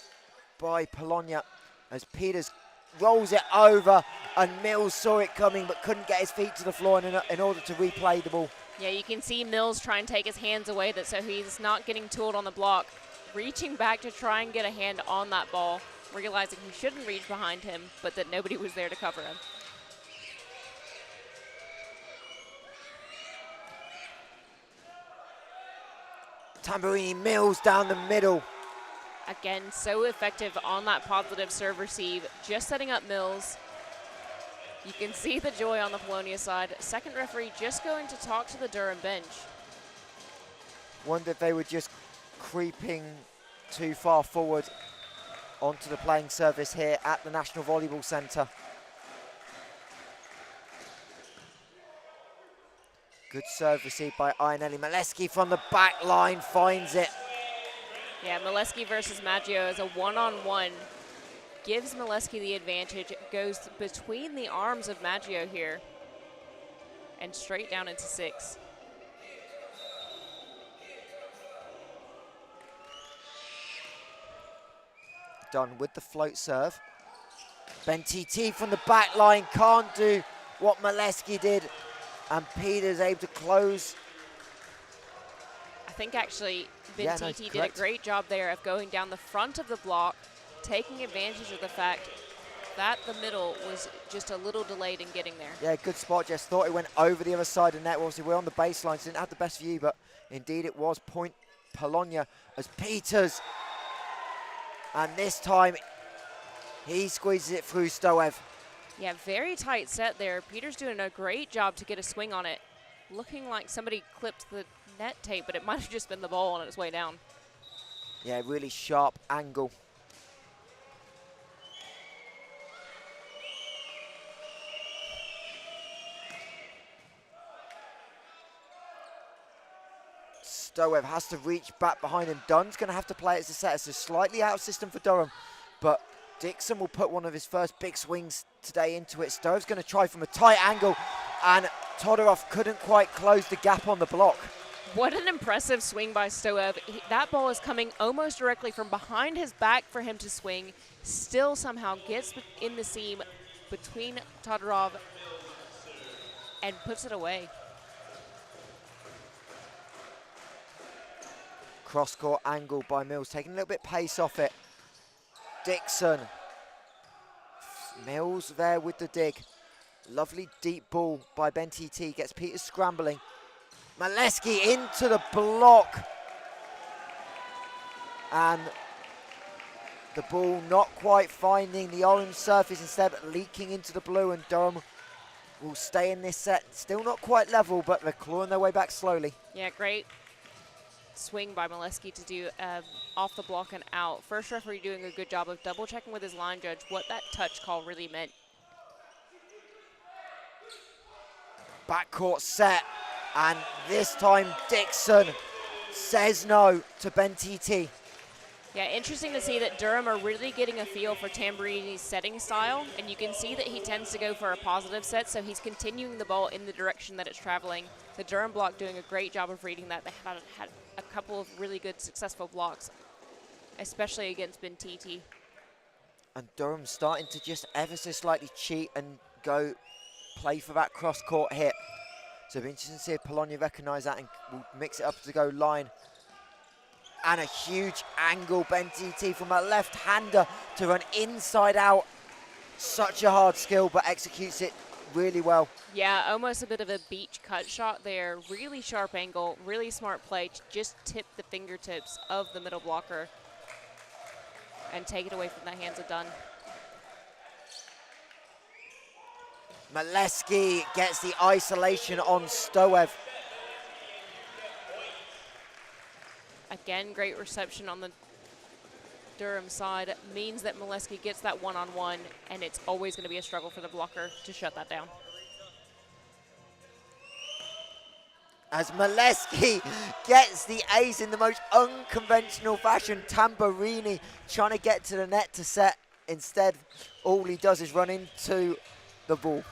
by Polonia as Peters rolls it over, and Mills saw it coming but couldn't get his feet to the floor in order to replay the ball. Yeah, you can see Mills try and take his hands away so he's not getting tooled on the block, reaching back to try and get a hand on that ball, realizing he shouldn't reach behind him, but that nobody was there to cover him. Tamburini Mills down the middle. Again, so effective on that positive serve receive, just setting up Mills. You can see the joy on the Polonia side. Second referee just going to talk to the Durham bench. Wonder if they were just creeping too far forward onto the playing surface here at the National Volleyball Centre. Good serve received by Ionelli. Maleski from the back line finds it. Yeah, Maleski versus Maggio is a one-on-one. Gives Maleski the advantage. It goes between the arms of Maggio here and straight down into 6. Done with the float serve. Ben TT from the back line can't do what Maleski did, and Peter's able to close. I think actually Ben Yeah, no, TT did a correct. great job there of going down the front of the block, taking advantage of the fact that the middle was just a little delayed in getting there. Yeah, good spot, Jess. Thought it went over the other side of the net. Obviously, we're on the baseline, so didn't have the best view, but indeed it was point Polonia as Peters. And this time, he squeezes it through Stoev. Yeah, very tight set there. Peter's doing a great job to get a swing on it. Looking like somebody clipped the net tape, but it might have just been the ball on its way down. Yeah, really sharp angle. Stoev has to reach back behind him. Dunn's going to have to play it as a set. It's a slightly out of system for Durham, but Dixon will put one of his first big swings today into it. Stoev's going to try from a tight angle, and Todorov couldn't quite close the gap on the block. What an impressive swing by Stoev. That ball is coming almost directly from behind his back for him to swing. Still somehow gets in the seam between Todorov and puts it away. Cross-court angle by Mills, taking a little bit pace off it. Dixon. Mills there with the dig. Lovely deep ball by Ben TT, gets Peters scrambling. Maleski into the block. And the ball not quite finding the orange surface, instead leaking into the blue, and Durham will stay in this set. Still not quite level, but they're clawing their way back slowly. Yeah, great swing by Maleski to do off the block and out. First referee doing a good job of double checking with his line judge what that touch call really meant. Backcourt set, and this time Dixon says no to Ben TT. Yeah, interesting to see that Durham are really getting a feel for Tamburini's setting style, and you can see that he tends to go for a positive set, so he's continuing the ball in the direction that it's traveling. The Durham block doing a great job of reading that. They had a couple of really good successful blocks, especially against Ben TT. And Durham starting to just ever so slightly cheat and go play for that cross-court hit. So it'll be interesting to see if Polonia recognise that and will mix it up to go line. And a huge angle, Ben TT from a left-hander to run inside out. Such a hard skill, but executes it really well. Yeah, almost a bit of a beach cut shot there. Really sharp angle, really smart play to just tip the fingertips of the middle blocker and take it away from the hands of Dunn. Maleski gets the isolation on Stoev. Again, great reception on the Durham side. Means that Maleski gets that one-on-one, and it's always going to be a struggle for the blocker to shut that down. As Maleski gets the ace in the most unconventional fashion. Tamburini trying to get to the net to set. Instead, all he does is run into the ball.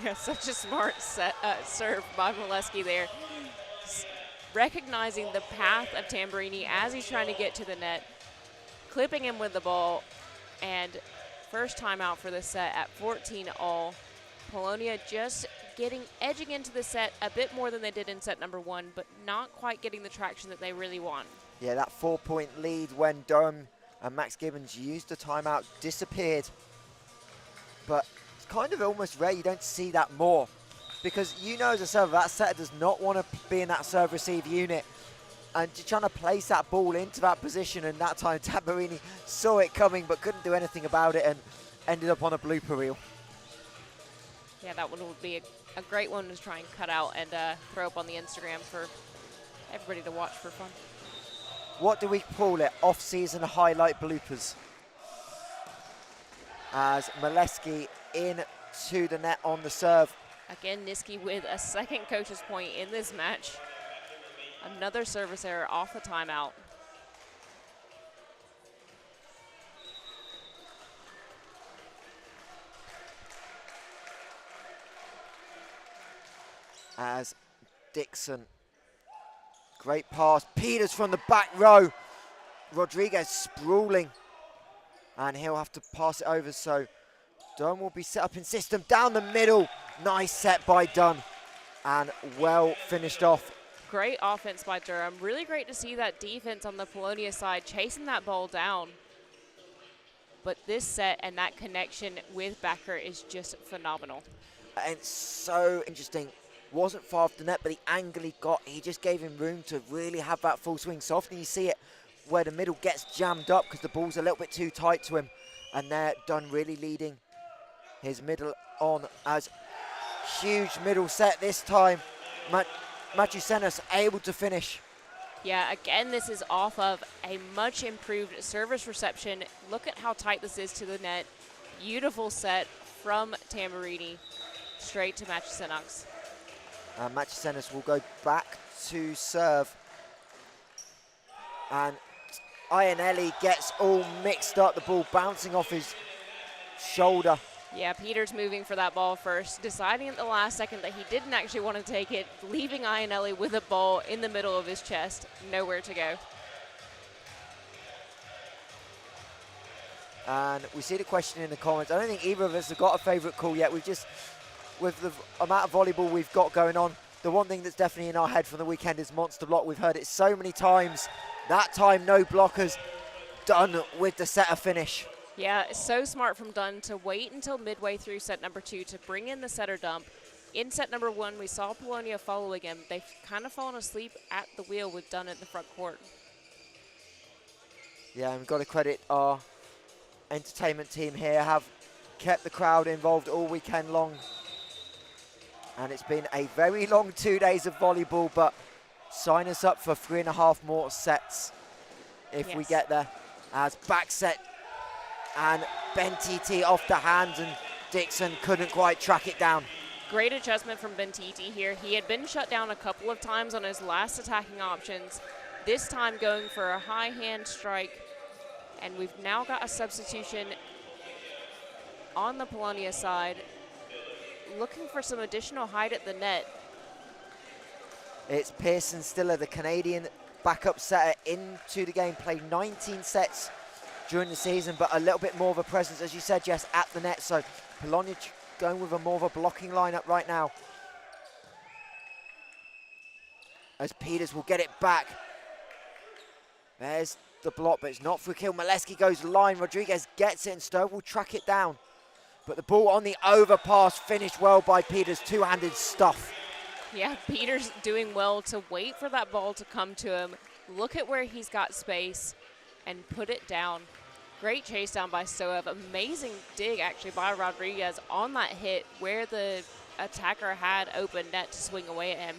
Yeah, such a smart serve by Maleski there. Recognizing the path of Tamburini as he's trying to get to the net, clipping him with the ball, and first time out for the set at 14-all. Polonia just edging into the set a bit more than they did in set number 1, but not quite getting the traction that they really want. Yeah, that 4-point lead when Durham and Max Gibbons used the timeout disappeared. But it's kind of almost rare you don't see that more, because you know as a server, that setter does not want to be in that serve-receive unit. and just trying to place that ball into that position, and that time Tamburini saw it coming but couldn't do anything about it and ended up on a blooper reel. Yeah, that one would be a great one to try and cut out and throw up on the Instagram for everybody to watch for fun. What do we call it? Off-season highlight bloopers. As Maleski into the net on the serve. Again, Niski with a second coach's point in this match. Another service error off the timeout. As Dixon, great pass, Peters from the back row. Rodriguez sprawling, and he'll have to pass it over, so Durham will be set up in system down the middle. Nice set by Dunn, and well finished off. Great offense by Durham. Really great to see that defense on the Polonia side chasing that ball down. But this set and that connection with Backer is just phenomenal. And it's so interesting. Wasn't far off the net, but the angle he got, he just gave him room to really have that full swing. So often you see it where the middle gets jammed up because the ball's a little bit too tight to him. And there, Dunn really leading his middle on as huge middle set this time. Machusenas able to finish. Yeah, again, this is off of a much improved service reception. Look at how tight this is to the net. Beautiful set from Tamburini straight to Machusenas. Machusenas will go back to serve. And Ionelli gets all mixed up, the ball bouncing off his shoulder. Yeah, Peters moving for that ball first, deciding at the last second that he didn't actually want to take it, leaving Ionelli with a ball in the middle of his chest, nowhere to go. And we see the question in the comments. I don't think either of us have got a favourite call yet. We've just, with the amount of volleyball we've got going on, the one thing that's definitely in our head from the weekend is monster block. We've heard it so many times. That time, no blockers. Done with the setter finish. Yeah, it's so smart from Dunn to wait until midway through set number 2 to bring in the setter dump. In set number 1, we saw Polonia following him. They've kind of fallen asleep at the wheel with Dunn at the front court. Yeah, and we've got to credit our entertainment team here, have kept the crowd involved all weekend long. And it's been a very long 2 days of volleyball, but sign us up for 3.5 more sets if we get there. As back set, and Bentiti off the hands, and Dixon couldn't quite track it down. Great adjustment from Bentiti here. He had been shut down a couple of times on his last attacking options. This time going for a high hand strike. And we've now got a substitution on the Polonia side, looking for some additional height at the net. It's Pearson Stiller, the Canadian backup setter, into the game. Played 19 sets during the season, but a little bit more of a presence, as you said, Jess, at the net. So Polonia going with a more of a blocking lineup right now. As Peters will get it back. There's the block, but it's not for a kill. Maleski goes line. Rodriguez gets it, and Stowe will track it down. But the ball on the overpass, finished well by Peters. Two-handed stuff. Yeah, Peters doing well to wait for that ball to come to him. Look at where he's got space and put it down. Great chase down by Stoev. Amazing dig, actually, by Rodriguez on that hit where the attacker had open net to swing away at him.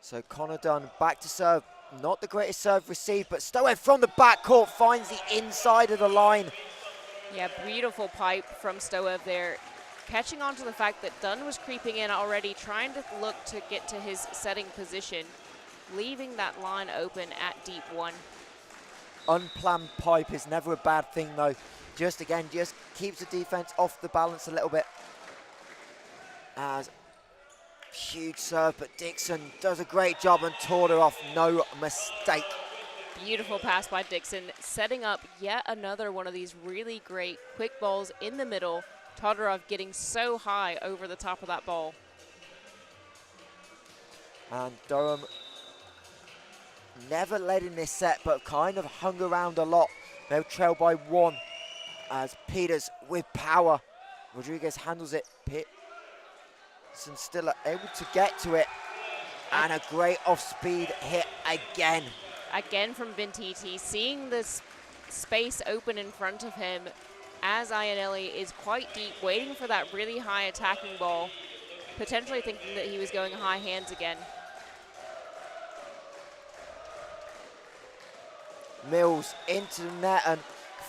So Connor Dunn back to serve. Not the greatest serve received, but Stoev from the backcourt finds the inside of the line. Yeah, beautiful pipe from Stoev there. Catching on to the fact that Dunn was creeping in already, trying to look to get to his setting position, leaving that line open at deep 1. Unplanned pipe is never a bad thing, though. Just keeps the defense off the balance a little bit. As huge serve, but Dixon does a great job and tore her off. No mistake. Beautiful pass by Dixon, setting up yet another one of these really great quick balls in the middle. Todorov getting so high over the top of that ball. And Durham never led in this set, but kind of hung around a lot. They'll trail by 1 as Peters with power. Rodriguez handles it. Dixon still able to get to it. And a great off-speed hit again. Again from Bentiti, seeing this space open in front of him as Iannelli is quite deep, waiting for that really high attacking ball, potentially thinking that he was going high hands again. Mills into the net, and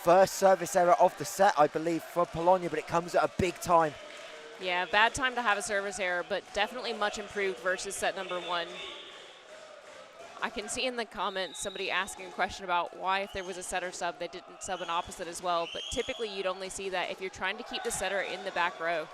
first service error of the set, I believe, for Polonia, but it comes at a big time. Yeah, bad time to have a service error, but definitely much improved versus set number 1. I can see in the comments somebody asking a question about why, if there was a setter sub, they didn't sub an opposite as well, but typically you'd only see that if you're trying to keep the setter in the back row.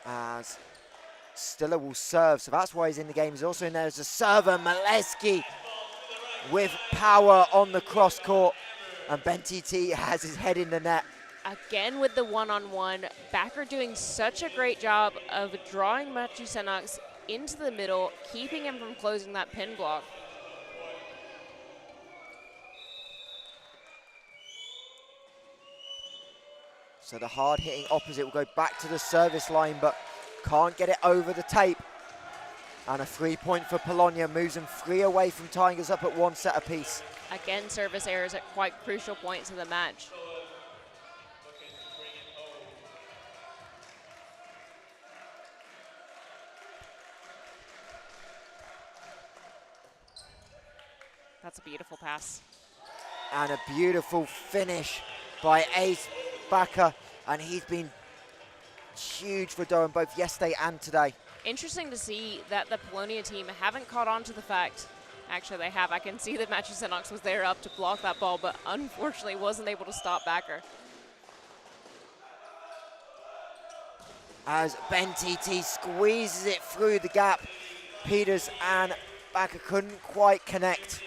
As Stiller will serve, so that's why he's in the game. He's also in there as a server. Maleski with power on the cross court, and Bentiti has his head in the net. Again with the one-on-one, Backer doing such a great job of drawing Matusenox into the middle, keeping him from closing that pin block. So the hard-hitting opposite will go back to the service line, but can't get it over the tape. And a 3-point for Polonia, moves them 3 away from tying us up at 1 set apiece. Again, service errors at quite crucial points in the match. That's a beautiful pass. And a beautiful finish by Ace Backer, and he's been huge for Durham both yesterday and today. Interesting to see that the Polonia team haven't caught on to the fact, actually they have, I can see that Matusenox was there up to block that ball, but unfortunately wasn't able to stop Backer. As Bentiti squeezes it through the gap, Peters and Backer couldn't quite connect.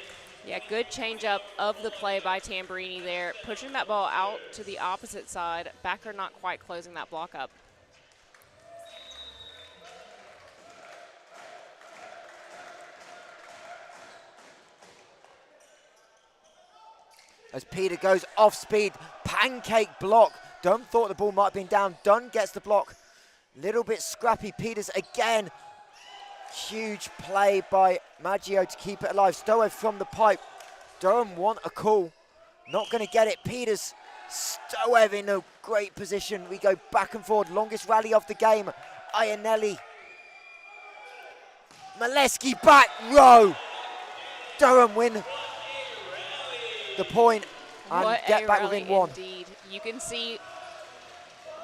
Yeah, good change up of the play by Tamburini there, pushing that ball out to the opposite side. Backer not quite closing that block up. As Peter goes off speed, pancake block. Dunn thought the ball might have been down. Dunn gets the block. Little bit scrappy. Peters again. Huge play by Maggio to keep it alive. Stoev from the pipe. Durham want a call. Not going to get it. Peters, Stoev in a great position. We go back and forward. Longest rally of the game. Iannelli. Maleski back row. Durham win the point and What get a back rally within 1. indeed. You can see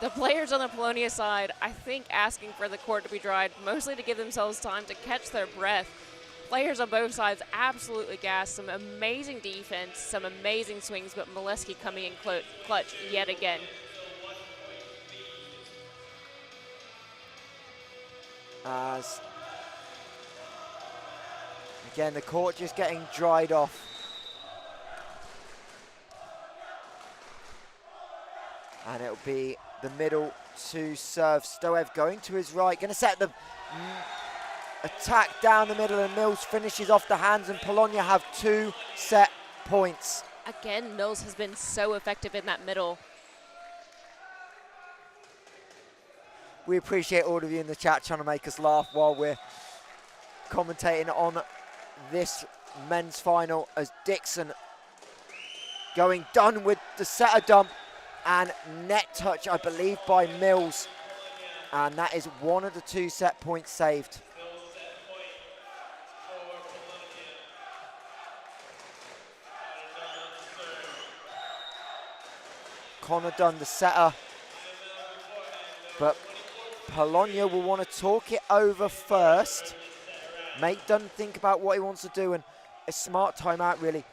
the players on the Polonia side, I think, asking for the court to be dried, mostly to give themselves time to catch their breath. Players on both sides absolutely gassed. Some amazing defense, some amazing swings, but Maleski coming in clutch yet again. As again, the court just getting dried off. And it'll be the middle to serve. Stoev going to his right, going to set the attack down the middle, and Mills finishes off the hands, and Polonia have 2 set points. Again, Mills has been so effective in that middle. We appreciate all of you in the chat trying to make us laugh while we're commentating on this men's final, as Dixon going done with the setter dump and net touch, I believe, by Mills. And that is one of the 2 set points saved. Connor Dunn, the setter. But Polonia will want to talk it over first. Make Dunn think about what he wants to do, and a smart timeout, really.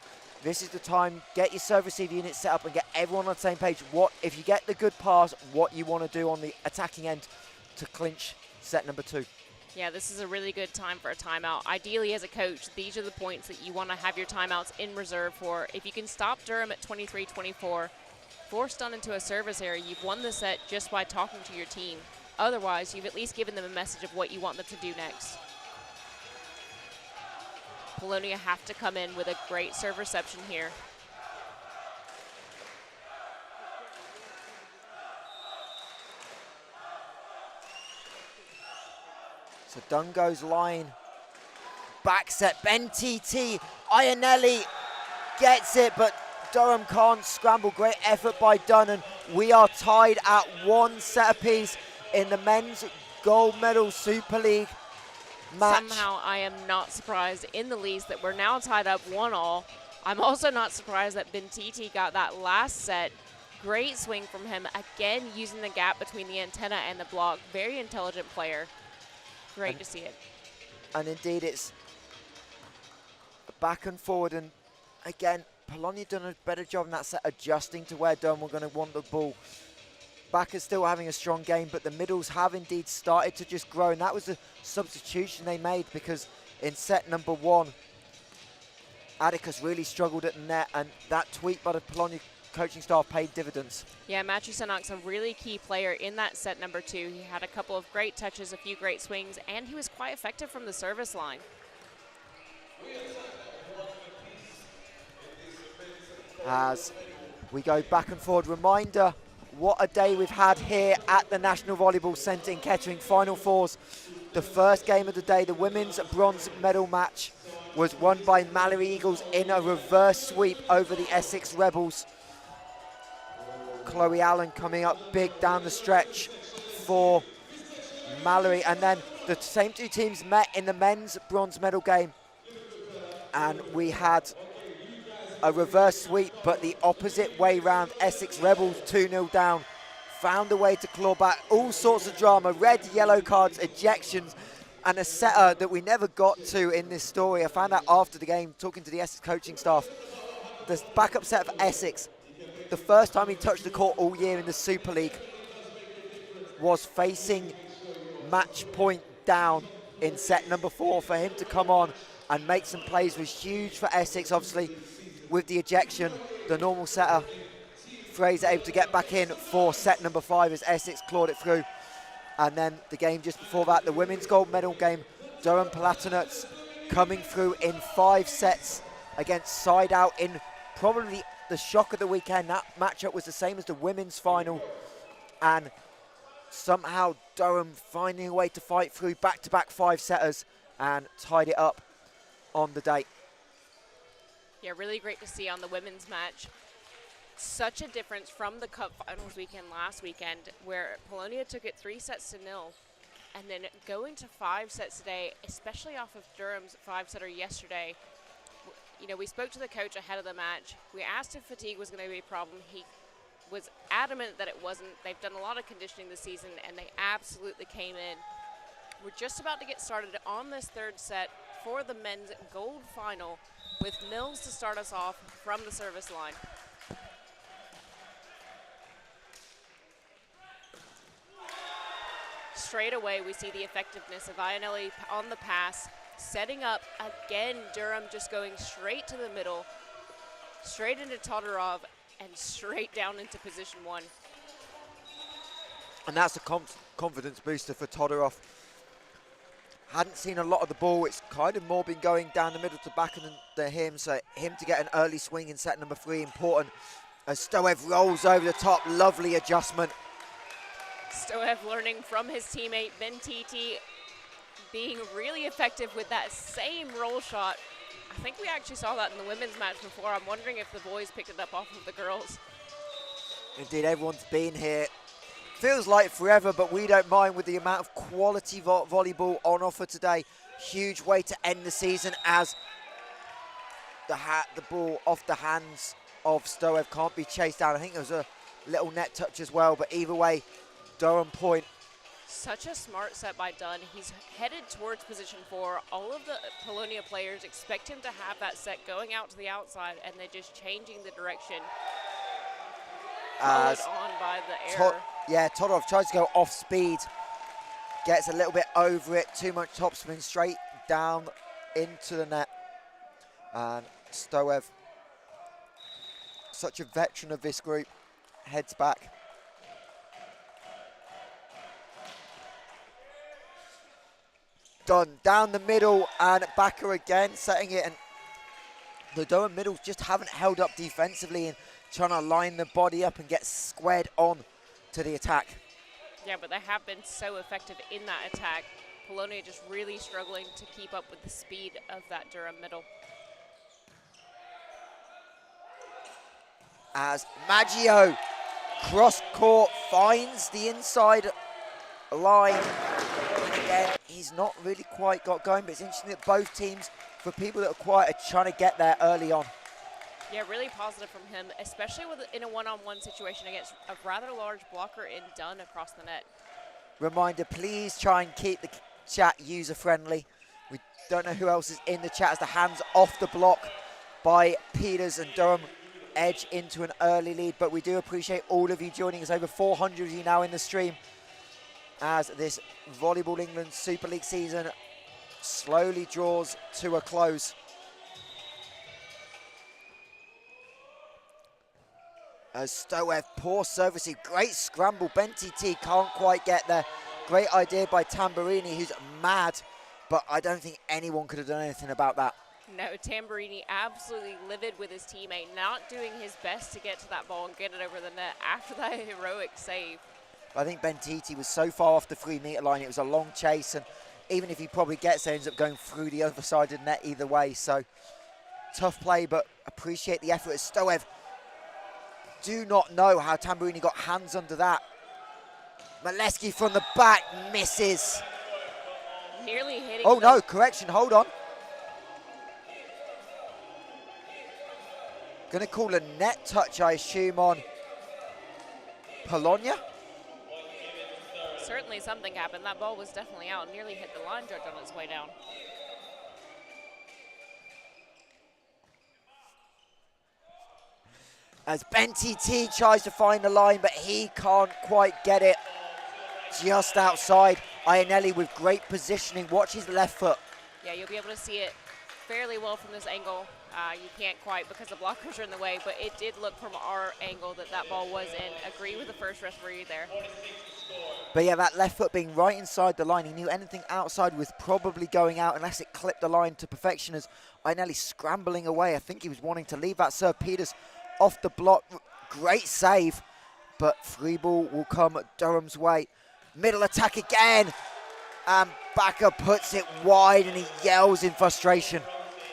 This is the time, get your serve receive unit set up and get everyone on the same page. What, if you get the good pass, what you want to do on the attacking end to clinch set number 2. Yeah, this is a really good time for a timeout. Ideally, as a coach, these are the points that you want to have your timeouts in reserve for. If you can stop Durham at 23-24, force Dunn into a service error, you've won the set just by talking to your team. Otherwise, you've at least given them a message of what you want them to do next. Polonia have to come in with a great serve reception here. So Dungo's line, back set, Bentiti, Ionelli gets it, but Durham can't scramble. Great effort by Dunn, and we are tied at 1 set apiece in the men's gold medal Super League match. Somehow I am not surprised in the least that we're now tied up 1-1. I'm also not surprised that Bentiti got that last set. Great swing from him, again using the gap between the antenna and the block. Very intelligent player. Great to see it. And indeed, it's back and forward, and again, Polonia done a better job in that set, adjusting to where Durham were going to want the ball. Back is still having a strong game, but the middles have indeed started to just grow, and that was a substitution they made, because in set number 1, Atticus really struggled at the net, and that tweak by the Polonia coaching staff paid dividends. Yeah, Matthew Sanok's a really key player in that set number 2. He had a couple of great touches, a few great swings, and he was quite effective from the service line. As we go back and forward, reminder what a day we've had here at the National Volleyball Centre in Kettering. Final fours. The first game of the day, the women's bronze medal match, was won by Mallory Eagles in a reverse sweep over the Essex Rebels. Chloe Allen coming up big down the stretch for Mallory, and then the same two teams met in the men's bronze medal game, and we had a reverse sweep, but the opposite way round. Essex Rebels 2-0 down, found a way to claw back. All sorts of drama, red, yellow cards, ejections, and a setter that we never got to in this story. I found out after the game, talking to the Essex coaching staff. The backup set for Essex, the first time he touched the court all year in the Super League, was facing match point down in set number 4. For him to come on and make some plays was huge for Essex. Obviously, with the ejection, the normal setter, Fraser, able to get back in for set number 5 as Essex clawed it through. And then the game just before that, the women's gold medal game, Durham Palatinates coming through in 5 sets against Side Out in probably the shock of the weekend. That matchup was the same as the women's final, and somehow Durham finding a way to fight through back-to-back 5-setters and tied it up on the day. Yeah, really great to see on the women's match. Such a difference from the Cup Finals weekend last weekend, where Polonia took it 3-0, and then going to 5 sets today, especially off of Durham's 5-setter yesterday. You know, we spoke to the coach ahead of the match. We asked if fatigue was going to be a problem. He was adamant that it wasn't. They've done a lot of conditioning this season, and they absolutely came in. We're just about to get started on this 3rd set for the men's gold final, with Mills to start us off from the service line. Straight away, we see the effectiveness of Ionelli on the pass, setting up again. Durham just going straight to the middle, straight into Todorov, and straight down into position 1. And that's a confidence booster for Todorov. Hadn't seen a lot of the ball. It's kind of more been going down the middle to back than him. So him to get an early swing in set number 3, important. As Stoev rolls over the top, lovely adjustment. Stoev learning from his teammate Bentiti, being really effective with that same roll shot. I think we actually saw that in the women's match before. I'm wondering if the boys picked it up off of the girls. Indeed, everyone's been here. Feels like forever, but we don't mind with the amount of quality volleyball on offer today. Huge way to end the season as the ball off the hands of Stoev can't be chased down. I think there was a little net touch as well, but either way, Durham point. Such a smart set by Dunn. He's headed towards position 4. All of the Polonia players expect him to have that set going out to the outside, and they're just changing the direction. Followed on by the error. Todorov tries to go off speed, gets a little bit over it, too much topspin, straight down into the net. And Stoev, such a veteran of this group, heads back. done. Down the middle, and Backer again setting it. And the Durham middles just haven't held up defensively and trying to line the body up and get squared on to the attack. Yeah, but they have been so effective in that attack. Polonia just really struggling to keep up with the speed of that Durham middle. As Maggio cross court finds the inside line. And again, he's not really quite got going, but it's interesting that both teams, for people that are quiet, are trying to get there early on. Yeah, really positive from him, especially in a one-on-one situation against a rather large blocker in Dunn across the net. Reminder, please try and keep the chat user-friendly. We don't know who else is in the chat as the hands off the block by Peters, and Durham edge into an early lead, but we do appreciate all of you joining us. Over 400 of you now in the stream as this Volleyball England Super League season slowly draws to a close. As Stoev, poor servicing, great scramble. Benti T can't quite get there. Great idea by Tamburini, who's mad, but I don't think anyone could have done anything about that. No, Tamburini absolutely livid with his teammate, not doing his best to get to that ball and get it over the net after that heroic save. I think Bentiti was so far off the 3-meter line, it was a long chase, and even if he probably gets there, ends up going through the other side of the net either way. So tough play, but appreciate the effort. As Stoev, do not know how Tamburini got hands under that. Maleski from the back misses. Nearly hitting. Oh no, correction, hold on. Gonna call a net touch, I assume, on Polonia. Certainly something happened. That ball was definitely out and nearly hit the line judge on its way down. As Benti T tries to find the line, but he can't quite get it. Just outside. Ionelli with great positioning. Watch his left foot. Yeah, you'll be able to see it fairly well from this angle. You can't quite because the blockers are in the way, but it did look from our angle that that ball was in. Agree with the first referee there. But yeah, that left foot being right inside the line. He knew anything outside was probably going out unless it clipped the line to perfection, as Ionelli scrambling away. I think he was wanting to leave that serve. Peters off the block. Great save, but free ball will come Durham's way. Middle attack again. And Backer puts it wide and he yells in frustration.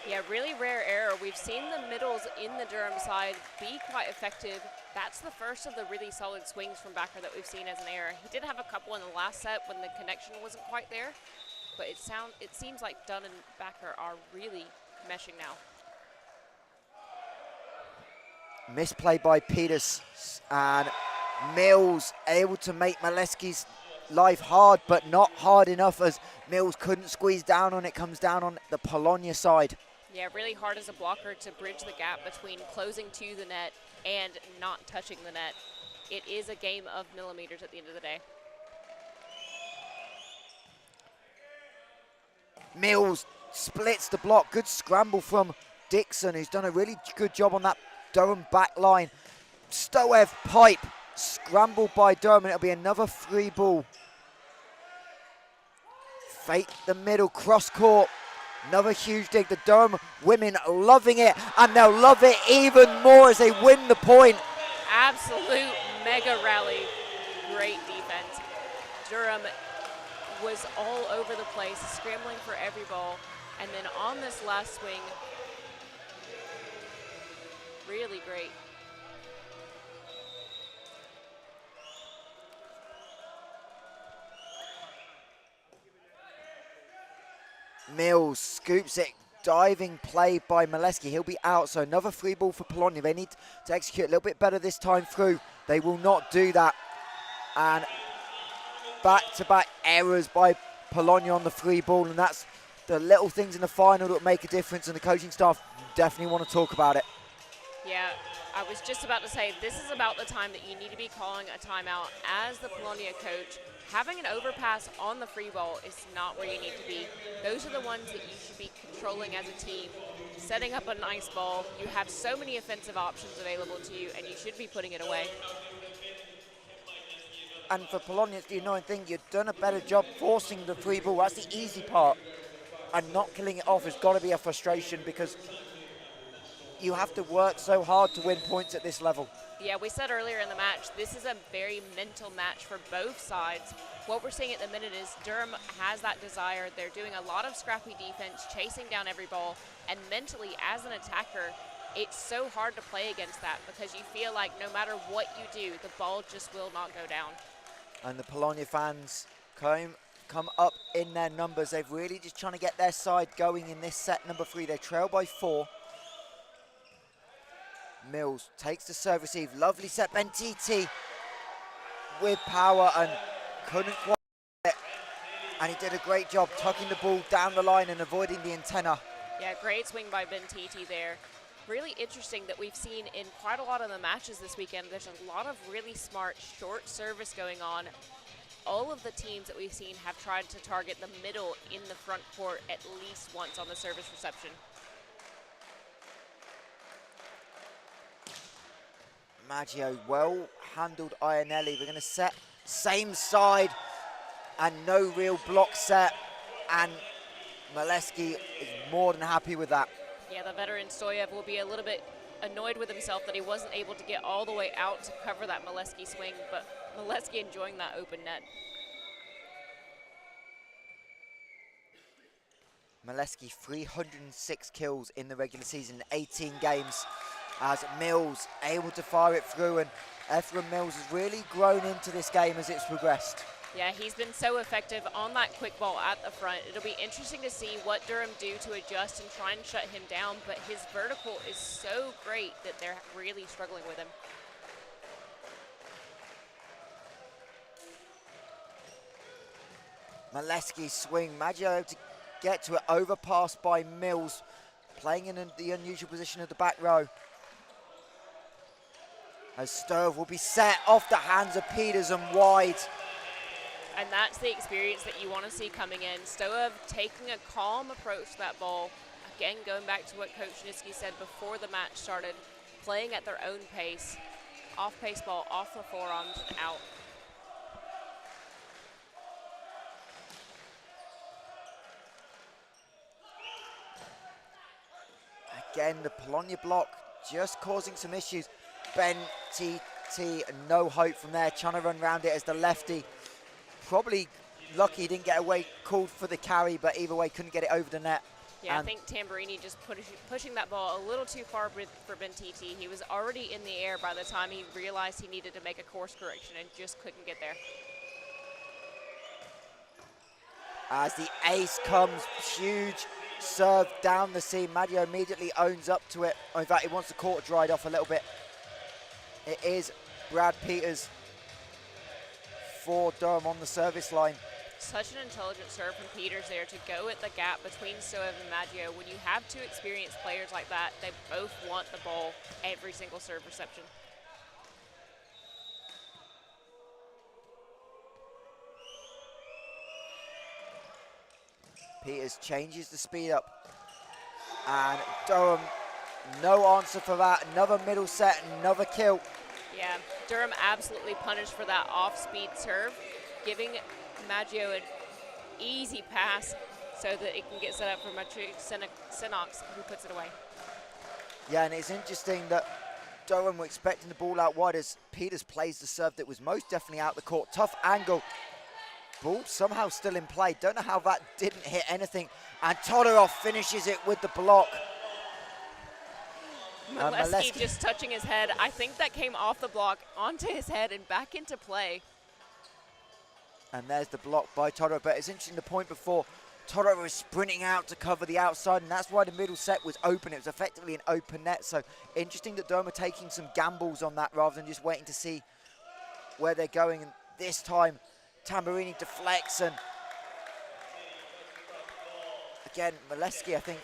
Yeah, really rare error. We've seen the middles in the Durham side be quite effective. That's the first of the really solid swings from Backer that we've seen as an error. He did have a couple in the last set when the connection wasn't quite there, but it seems like Dunn and Backer are really meshing now. Misplay by Peters, and Mills able to make Maleski's life hard, but not hard enough, as Mills couldn't squeeze down on it. Comes down on the Polonia side. Yeah, really hard as a blocker to bridge the gap between closing to the net and not touching the net. It is a game of millimeters at the end of the day. Mills splits the block. Good scramble from Dixon, who's done a really good job on that Durham back line. Stoev pipe, scrambled by Durham, and it'll be another free ball. Fake the middle, cross court. Another huge dig. The Durham women loving it, and they'll love it even more as they win the point. Absolute mega rally. Great defense. Durham was all over the place, scrambling for every ball. And then on this last swing, really great. Mills scoops it, diving play by Maleski. He'll be out, so another free ball for Polonia. They need to execute a little bit better this time through. They will not do that. And back-to-back errors by Polonia on the free ball, and that's the little things in the final that make a difference, and the coaching staff definitely want to talk about it. Yeah, I was just about to say, this is about the time that you need to be calling a timeout as the Polonia coach. Having an overpass on the free ball is not where you need to be. Those are the ones that you should be controlling as a team. Setting up a nice ball, you have so many offensive options available to you, and you should be putting it away. and for Polonia, it's the annoying thing, you've done a better job forcing the free ball. That's the easy part. And not killing it off has got to be a frustration because you have to work so hard to win points at this level. Yeah, we said earlier in the match, this is a very mental match for both sides. What we're seeing at the minute is Durham has that desire. They're doing a lot of scrappy defense, chasing down every ball, and mentally, as an attacker, it's so hard to play against that because you feel like no matter what you do, the ball just will not go down. And the Polonia fans come up in their numbers. They've really just trying to get their side going in this set number 3. They trail by 4. Mills takes the serve receive. Lovely set. Bentiti with power and couldn't quite get it. And he did a great job tucking the ball down the line and avoiding the antenna. Yeah, great swing by Bentiti there. Really interesting that we've seen in quite a lot of the matches this weekend. There's a lot of really smart short service going on. All of the teams that we've seen have tried to target the middle in the front court at least once on the service reception. Maggio, well handled Ionelli. We're going to set same side and no real block set. And Maleski is more than happy with that. Yeah, the veteran Stoyev will be a little bit annoyed with himself that he wasn't able to get all the way out to cover that Maleski swing, but Maleski enjoying that open net. Maleski 306 kills in the regular season in 18 games as Mills able to fire it through, and Ephraim Mills has really grown into this game as it's progressed. Yeah, he's been so effective on that quick ball at the front. It'll be interesting to see what Durham do to adjust and try and shut him down, but his vertical is so great that they're really struggling with him. Maleski's swing, Maggio able to get to it, overpassed by Mills, playing in the unusual position of the back row. As Stove will be set off the hands of Peters and wide. And that's the experience that you want to see coming in. Stoyev taking a calm approach to that ball. Again, going back to what Coach Niski said before the match started, playing at their own pace. Off-pace ball, off the forearms, and out. Again, the Polonia block just causing some issues. Ben TT, no hope from there, trying to run around it as the lefty. Probably lucky he didn't get away, called for the carry, but either way couldn't get it over the net. Yeah, I think Tamburini just pushing that ball a little too far for Bentiti. He was already in the air by the time he realized he needed to make a course correction and just couldn't get there. As the ace comes, huge serve down the seam. Maggio immediately owns up to it. In fact, he wants the court dried off a little bit. It is Brad Peters for Durham on the service line. Such an intelligent serve from Peters there to go at the gap between Stoyev and Maggio. When you have two experienced players like that, they both want the ball every single serve reception. Peters changes the speed up. And Durham, no answer for that. Another middle set, another kill. Yeah, Durham absolutely punished for that off-speed serve, giving Maggio an easy pass so that it can get set up for Senox, who puts it away. Yeah, and it's interesting that Durham were expecting the ball out wide as Peters plays the serve that was most definitely out the court. Tough angle. Ball somehow still in play. Don't know how that didn't hit anything. And Todorov finishes it with the block. Maleski just touching his head. I think that came off the block onto his head and back into play. And there's the block by Todorov. But it's interesting, the point before, Todorov was sprinting out to cover the outside, and that's why the middle set was open. It was effectively an open net. So interesting that Durham are taking some gambles on that rather than just waiting to see where they're going. And this time, Tamburini deflects, and again, Maleski, I think,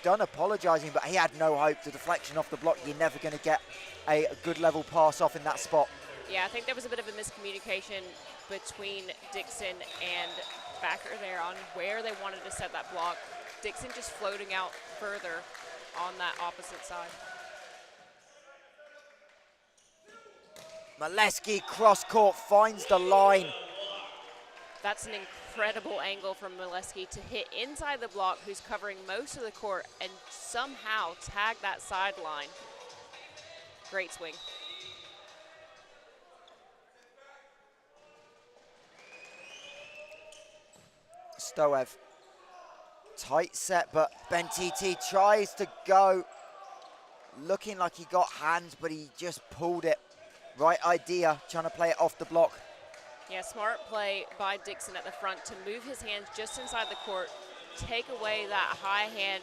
Dunn apologising, but he had no hope. The deflection off the block, you're never going to get a good level pass off in that spot. Yeah, I think there was a bit of a miscommunication between Dixon and Backer there on where they wanted to set that block. Dixon just floating out further on that opposite side. Maleski cross court finds the line. That's an incredible angle from Maleski to hit inside the block, who's covering most of the court, and somehow tag that sideline. Great swing. Stoev, tight set, but Bentiti tries to go. Looking like he got hands, but he just pulled it. Right idea, trying to play it off the block. Yeah, smart play by Dixon at the front to move his hands just inside the court, take away that high hand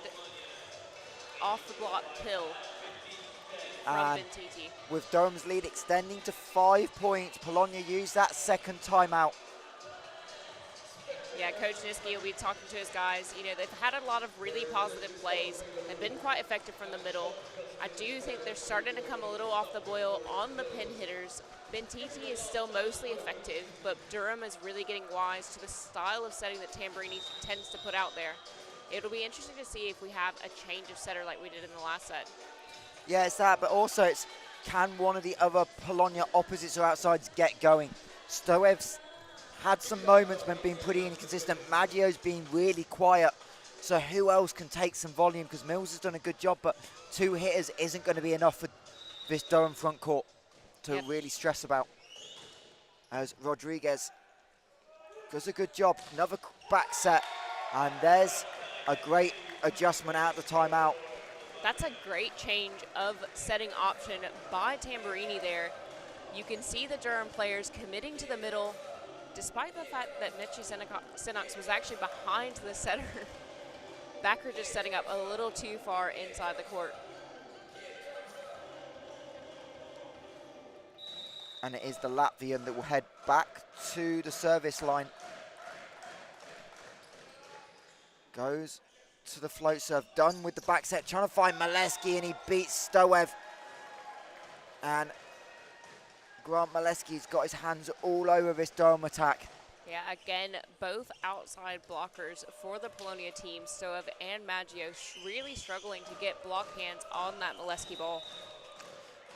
off the block kill from Bentiti. With Durham's lead extending to 5 points, Polonia used that second timeout. Yeah, Coach Niski will be talking to his guys. You know, they've had a lot of really positive plays. They've been quite effective from the middle. I do think they're starting to come a little off the boil on the pin hitters. Bentiti is still mostly effective, but Durham is really getting wise to the style of setting that Tamburini tends to put out there. It'll be interesting to see if we have a change of setter like we did in the last set. Yeah, it's that, but also it's can one of the other Polonia opposites or outsides get going? Stoev's had some moments when being pretty inconsistent. Maggio's been really quiet. So who else can take some volume? Because Mills has done a good job, but 2 hitters isn't going to be enough for this Durham front court to really stress about. As Rodriguez does a good job. Another back set. And there's a great adjustment out the timeout. That's a great change of setting option by Tamburini there. You can see the Durham players committing to the middle, despite the fact that Mitchie Sinox was actually behind the setter. Backer just setting up a little too far inside the court. And it is the Latvian that will head back to the service line. Goes to the float serve, done with the back set, trying to find Maleski, and he beats Stoev. And Grant Maleski's got his hands all over this Durham attack. Yeah, again, both outside blockers for the Polonia team, Stoev and Maggio, really struggling to get block hands on that Maleski ball.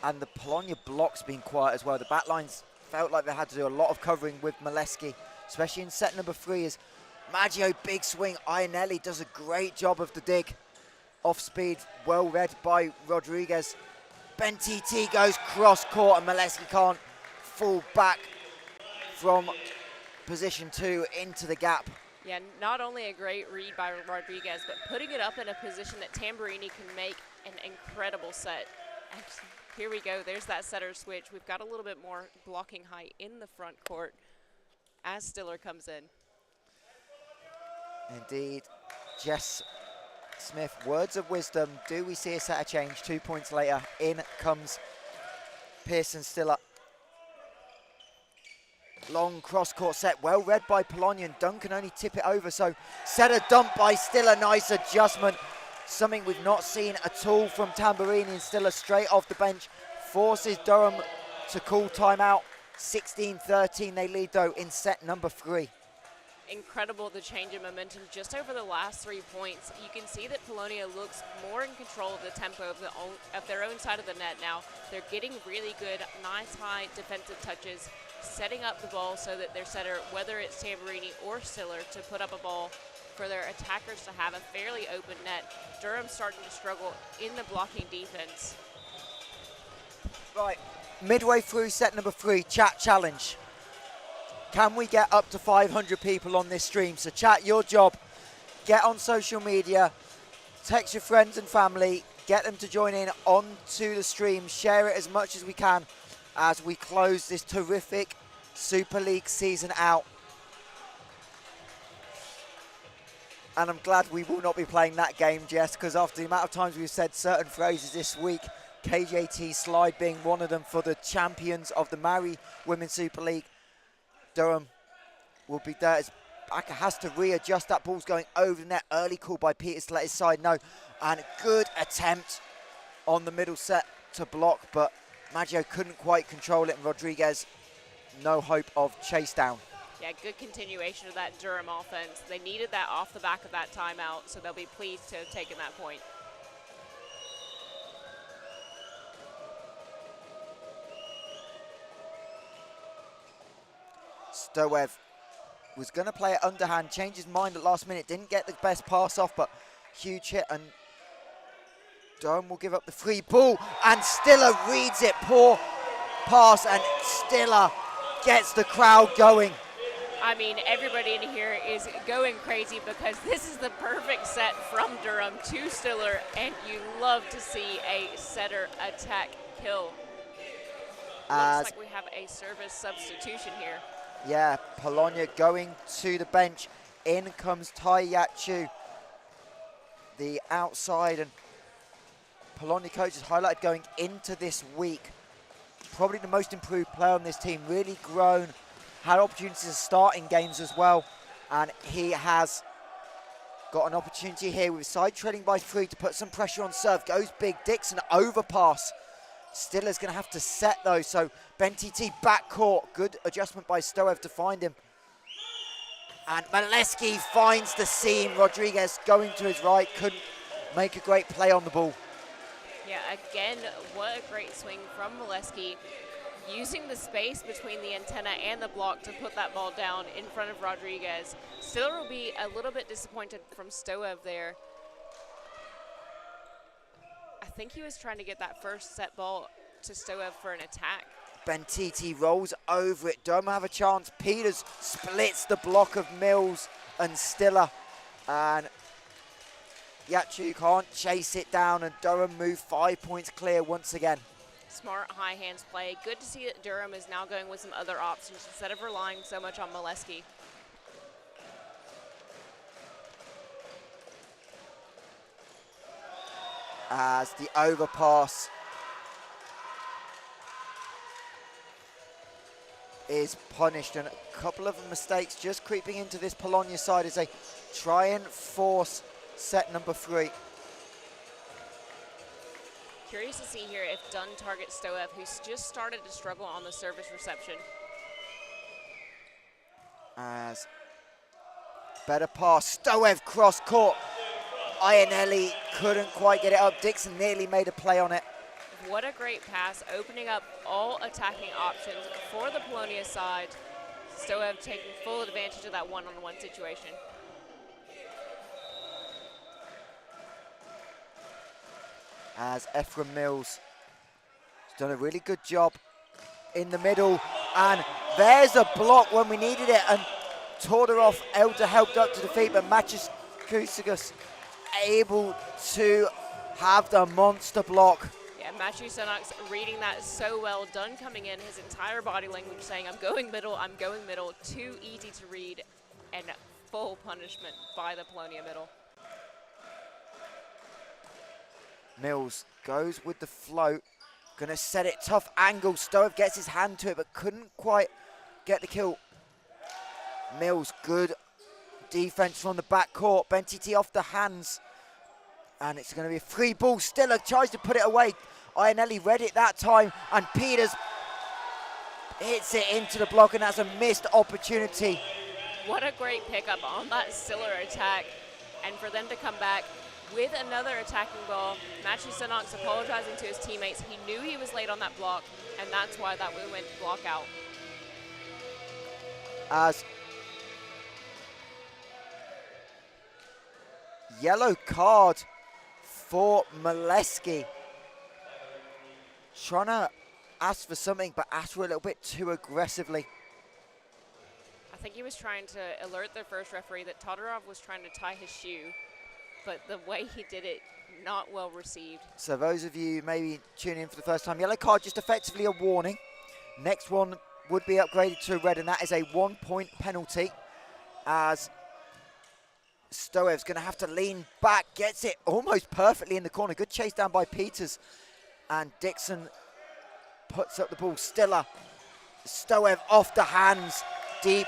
And the Polonia block's been quiet as well. The backlines felt like they had to do a lot of covering with Maleski, especially in set number 3 as Maggio, big swing. Ionelli does a great job of the dig. Off speed, well read by Rodriguez. Bentiti goes cross court and Maleski can't fall back from position 2 into the gap. Yeah, not only a great read by Rodriguez, but putting it up in a position that Tamburini can make an incredible set. And here we go, there's that setter switch. We've got a little bit more blocking height in the front court as Stiller comes in. Indeed. Jess Smith, words of wisdom. Do we see a setter change? 2 points later, in comes Pearson Stiller. Long cross-court set, well read by Polonia, and Dunn can only tip it over, so setter dump by Stiller, nice adjustment. Something we've not seen at all from Tamburini, and Stiller straight off the bench forces Durham to call timeout. 16-13 they lead though in set number 3. Incredible the change in momentum just over the last 3 points. You can see that Polonia looks more in control of the tempo of their own side of the net now. They're getting really good, nice high defensive touches, setting up the ball so that their setter, whether it's Tamburini or Stiller, to put up a ball for their attackers to have a fairly open net. Durham's starting to struggle in the blocking defense. Right, midway through set number 3, chat challenge. Can we get up to 500 people on this stream? So chat, your job, get on social media, text your friends and family, get them to join in onto the stream, share it as much as we can as we close this terrific Super League season out. And I'm glad we will not be playing that game, Jess, because after the amount of times we've said certain phrases this week, KJT slide being one of them for the champions of the Maori Women's Super League, Durham will be there as Backer has to readjust. That ball's going over the net. Early call by Peters to let his side know. And good attempt on the middle set to block, but Maggio couldn't quite control it, and Rodriguez, no hope of chase down. Yeah, good continuation of that Durham offense. They needed that off the back of that timeout, so they'll be pleased to have taken that point. Stoev was going to play it underhand, changed his mind at last minute, didn't get the best pass off, but huge hit, and Durham will give up the free ball, and Stiller reads it, poor pass, and Stiller gets the crowd going. I mean, everybody in here is going crazy because this is the perfect set from Durham to Stiller, and you love to see a setter attack kill. Looks like we have a service substitution here. Yeah, Polonia going to the bench. In comes Tai Yachu, the outside, and Polonia coaches highlighted going into this week. Probably the most improved player on this team, really grown, had opportunities to start in games as well, and he has got an opportunity here with side trailing by 3 to put some pressure on serve. Goes big, Dixon overpass. Stiller's going to have to set though, so Bentiti backcourt. Good adjustment by Stoev to find him. And Maleski finds the seam. Rodriguez going to his right, couldn't make a great play on the ball. Yeah, again, what a great swing from Maleski, using the space between the antenna and the block to put that ball down in front of Rodriguez. Stiller will be a little bit disappointed from Stoev there. I think he was trying to get that first set ball to Stoev for an attack. Bentiti rolls over it. Durham have a chance. Peters splits the block of Mills and Stiller. And Yachu can't chase it down, and Durham move 5 points clear once again. Smart high hands play. Good to see that Durham is now going with some other options instead of relying so much on Maleski. As the overpass is punished, and a couple of mistakes just creeping into this Polonia side as they try and force set number 3. Curious to see here if Dunn targets Stoev, who's just started to struggle on the service reception. As better pass, Stoev cross court. Ionelli couldn't quite get it up. Dixon nearly made a play on it. What a great pass, opening up all attacking options for the Polonia side. Stoev taking full advantage of that one-on-one situation. As Ephraim Mills has done a really good job in the middle, and there's a block when we needed it, and Todorov Elder helped up to defeat, but Matches Kusigas able to have the monster block. Yeah, Matthew Sonox reading that so well. Dunn coming in, his entire body language saying, I'm going middle, I'm going middle. Too easy to read, and full punishment by the Polonia middle. Mills goes with the float, gonna set it, tough angle. Stoev gets his hand to it, but couldn't quite get the kill. Mills, good defense from the backcourt. Bentiti off the hands, and it's gonna be a free ball. Stiller tries to put it away. Ionelli read it that time, and Peters hits it into the block, and that's a missed opportunity. What a great pickup on that Stiller attack, and for them to come back with another attacking ball. Matthew Sonox apologizing to his teammates. He knew he was late on that block, and that's why that went block out. As yellow card for Maleski. Trying to ask for something, but asked for a little bit too aggressively. I think he was trying to alert the first referee that Todorov was trying to tie his shoe, but the way he did it, not well received. So those of you maybe tuning in for the first time, yellow card just effectively a warning. Next one would be upgraded to red, and that is a 1 point penalty, as Stoev's going to have to lean back, gets it almost perfectly in the corner. Good chase down by Peters, and Dixon puts up the ball. Stiller, Stoev off the hands, deep,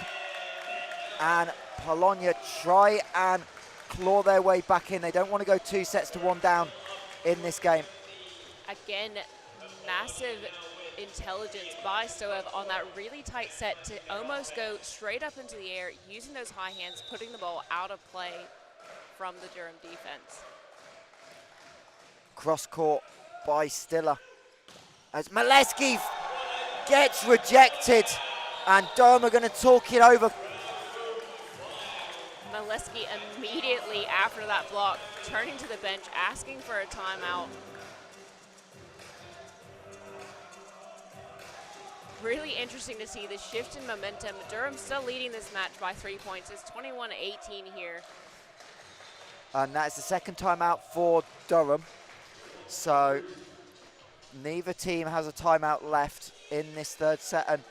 and Polonia try and claw their way back in. They don't want to go 2 sets to 1 down in this game. Again, massive intelligence by Stoev on that really tight set to almost go straight up into the air, using those high hands, putting the ball out of play from the Durham defense. Cross court by Stiller, as Maleski gets rejected. And Durham are going to talk it over. Maleski immediately after that block, turning to the bench, asking for a timeout. Really interesting to see the shift in momentum. Durham still leading this match by 3 points. It's 21-18 here. And that's the second timeout for Durham. So neither team has a timeout left in this third set. And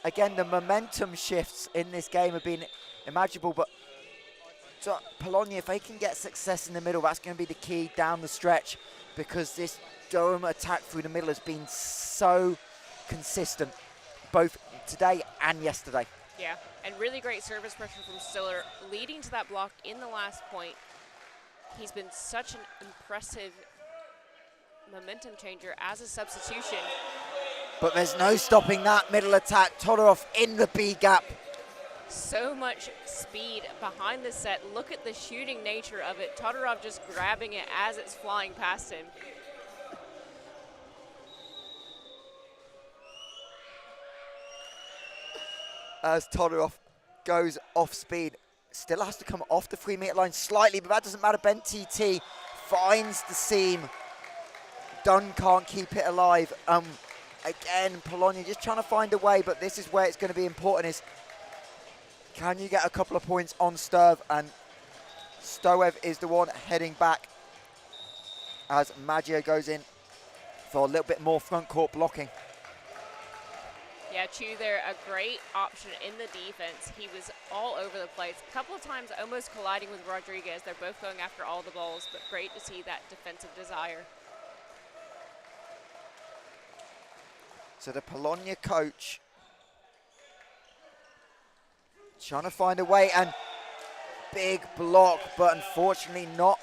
again, the momentum shifts in this game have been imaginable, but Polonia, if they can get success in the middle, that's going to be the key down the stretch, because this Durham attack through the middle has been so consistent, both today and yesterday. Yeah, and really great service pressure from Stiller, leading to that block in the last point. He's been such an impressive momentum changer as a substitution. But there's no stopping that middle attack. Todorov in the B gap. So much speed behind the set. Look at the shooting nature of it. Todorov just grabbing it as it's flying past him. As Todorov goes off speed, still has to come off the 3 meter line slightly, but that doesn't matter. Ben TT finds the seam. Dunn can't keep it alive. Again, Polonia just trying to find a way, but this is where it's going to be important, is can you get a couple of points on Sturv? And Stoev is the one heading back as Maggio goes in for a little bit more front court blocking. Yeah, Chu there, a great option in the defense. He was all over the place. A couple of times almost colliding with Rodriguez. They're both going after all the balls, but great to see that defensive desire. So the Polonia coach trying to find a way, and big block, but unfortunately not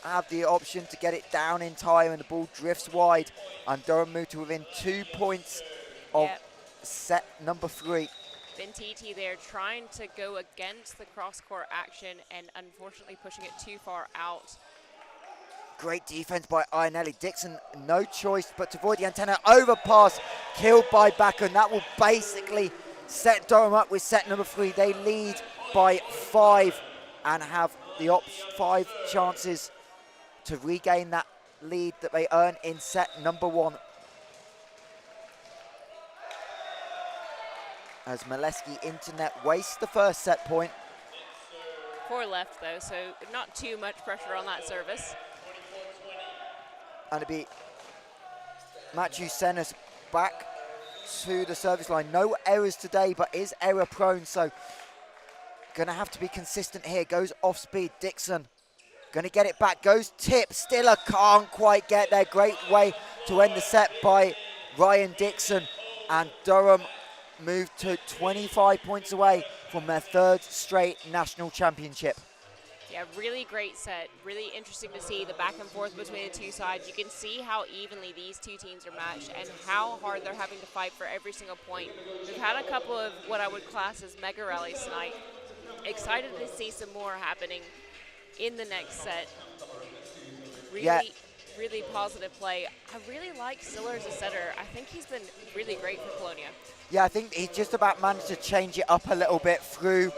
have the option to get it down in time, and the ball drifts wide, and Durham moved to within 2 points of set number 3. Ben TT there trying to go against the cross-court action and unfortunately pushing it too far out. Great defense by Ionelli. Dixon, no choice but to avoid the antenna. Overpass, killed by Bakker, and that will basically set Durham up with set number 3. They lead by 5 and have the 5 chances to regain that lead that they earn in set number 1. As Maleski Internet wastes the first set point. 4 left though, so not too much pressure on that service. And it'll be Matthew Senas back to the service line. No errors today, but is error prone, so gonna have to be consistent here. Goes off speed, Dixon gonna get it back, goes tip, Stiller can't quite get there. Great way to end the set by Ryan Dixon, and Durham moved to 25 points away from their 3rd straight national championship. Yeah, really great set. Really interesting to see the back and forth between the two sides. You can see how evenly these two teams are matched and how hard they're having to fight for every single point. We've had a couple of what I would class as mega rallies tonight. Excited to see some more happening in the next set. Really positive play. I really like Stiller as a setter. I think he's been really great for Polonia. Yeah, I think he just about managed to change it up a little bit through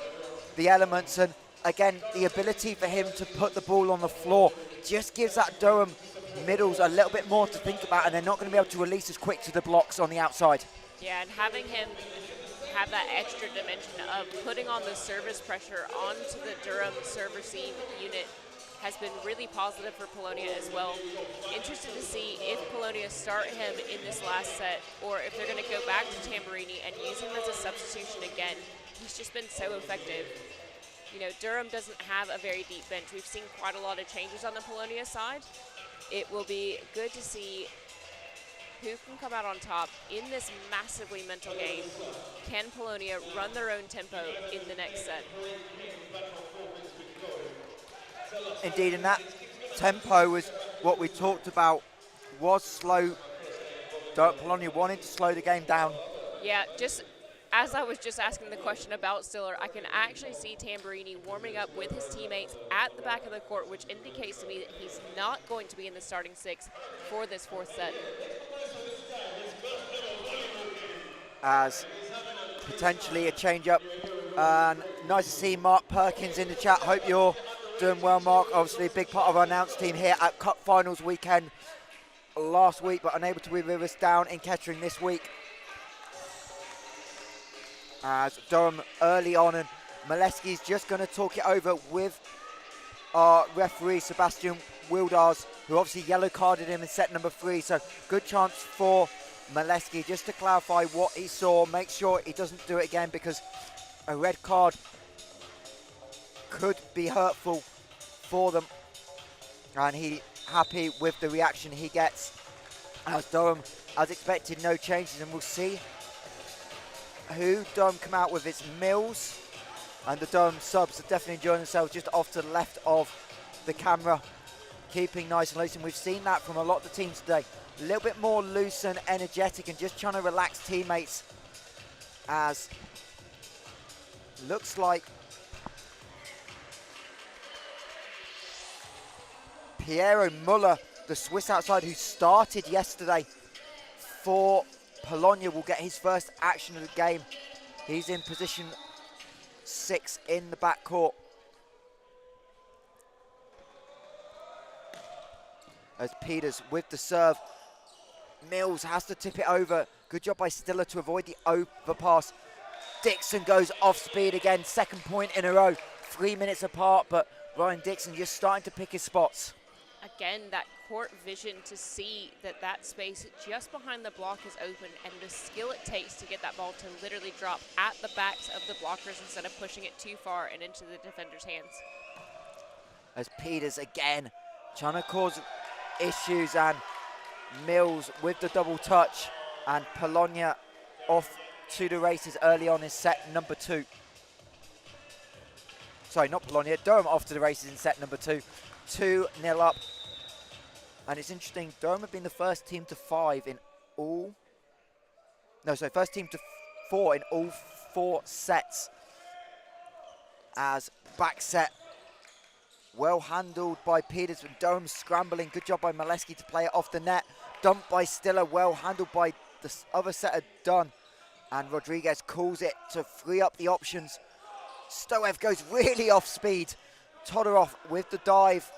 the elements, and again, the ability for him to put the ball on the floor just gives that Durham middles a little bit more to think about, and they're not going to be able to release as quick to the blocks on the outside. Yeah, and having him have that extra dimension of putting on the service pressure onto the Durham serve receive unit has been really positive for Polonia as well. Interested to see if Polonia start him in this last set, or if they're going to go back to Tamburini and use him as a substitution again. He's just been so effective. You know, Durham doesn't have a very deep bench. We've seen quite a lot of changes on the Polonia side. It will be good to see who can come out on top in this massively mental game. Can Polonia run their own tempo in the next set? Indeed, and that tempo was what we talked about, was slow. Polonia wanted to slow the game down. Yeah, just as I was just asking the question about Stiller, I can actually see Tamburini warming up with his teammates at the back of the court, which indicates to me that he's not going to be in the starting 6 for this 4th set. as potentially a change-up. And nice to see Mark Perkins in the chat. Hope you're doing well, Mark. Obviously a big part of our announced team here at Cup Finals weekend last week, but unable to be with us down in Kettering this week. As Durham early on, and Maleski's just going to talk it over with our referee Sebastian Wildars, who obviously yellow carded him in set number 3, so good chance for Maleski just to clarify what he saw, make sure he doesn't do it again, because a red card could be hurtful for them, and he happy with the reaction he gets. As Durham, as expected, no changes, and we'll see who Durham come out with. It's Mills, and the Durham subs are definitely enjoying themselves just off to the left of the camera, keeping nice and loose, and we've seen that from a lot of the teams today. A little bit more loose and energetic and just trying to relax teammates, as looks like Piero Muller, the Swiss outside who started yesterday for Polonia, will get his first action of the game. He's in position 6 in the backcourt. As Peters with the serve. Mills has to tip it over. Good job by Stiller to avoid the overpass. Dixon goes off speed again. Second point in a row. 3 minutes apart, but Ryan Dixon just starting to pick his spots. Again, that court vision to see that that space just behind the block is open, and the skill it takes to get that ball to literally drop at the backs of the blockers instead of pushing it too far and into the defender's hands. As Peters again trying to cause issues, and Mills with the double touch, and Polonia off to the races early on in set number 2. Sorry, not Polonia, Durham off to the races in set number 2. 2-0 up. And it's interesting, Durham have been the first team to 5 in all... No, sorry, first team to 4 in all 4 sets. As back set, well handled by Peters, with Durham scrambling. Good job by Maleski to play it off the net. Dumped by Stiller, well handled by the other setter, Dunn. And Rodriguez calls it to free up the options. Stoev goes really off speed. Todorov with the dive.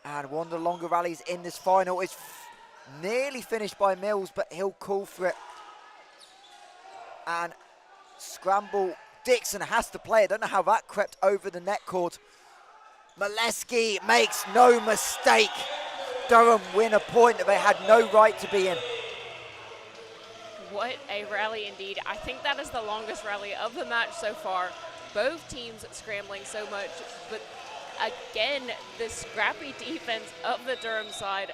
And one of the longer rallies in this final is nearly finished by Mills, but he'll call for it. And scramble, Dixon has to play it. Don't know how that crept over the net cord. Maleski makes no mistake. Durham win a point that they had no right to be in. What a rally indeed. I think that is the longest rally of the match so far. Both teams scrambling so much, but again, the scrappy defense of the Durham side,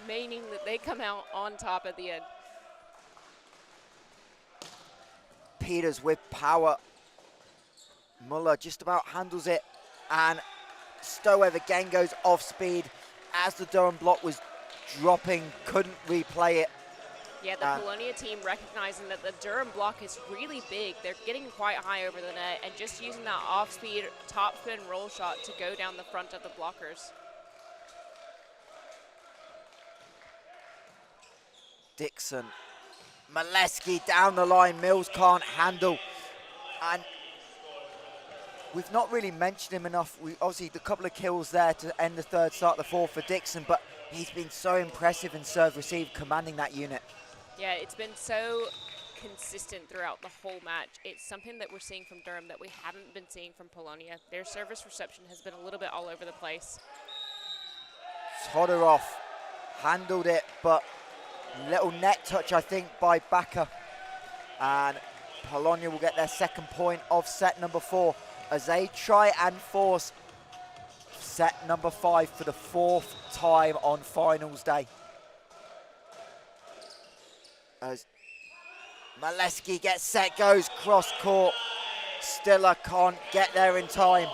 meaning that they come out on top at the end. Peters with power. Muller just about handles it, and Stoev again goes off speed as the Durham block was dropping, couldn't replay it. Yeah, the Polonia team recognizing that the Durham block is really big. They're getting quite high over the net and just using that off-speed top spin roll shot to go down the front of the blockers. Dixon, Maleski down the line, Mills can't handle. And we've not really mentioned him enough. Obviously, the couple of kills there to end the third, start the fourth for Dixon, but he's been so impressive in serve-receive, commanding that unit. Yeah, it's been so consistent throughout the whole match. It's something that we're seeing from Durham that we haven't been seeing from Polonia. Their service reception has been a little bit all over the place. Todorov handled it, but little net touch, I think, by Baka. And Polonia will get their second point of set number 4 as they try and force set number 5 for the 4th time on finals day. As Maleski gets set, goes cross court. Stiller can't get there in time.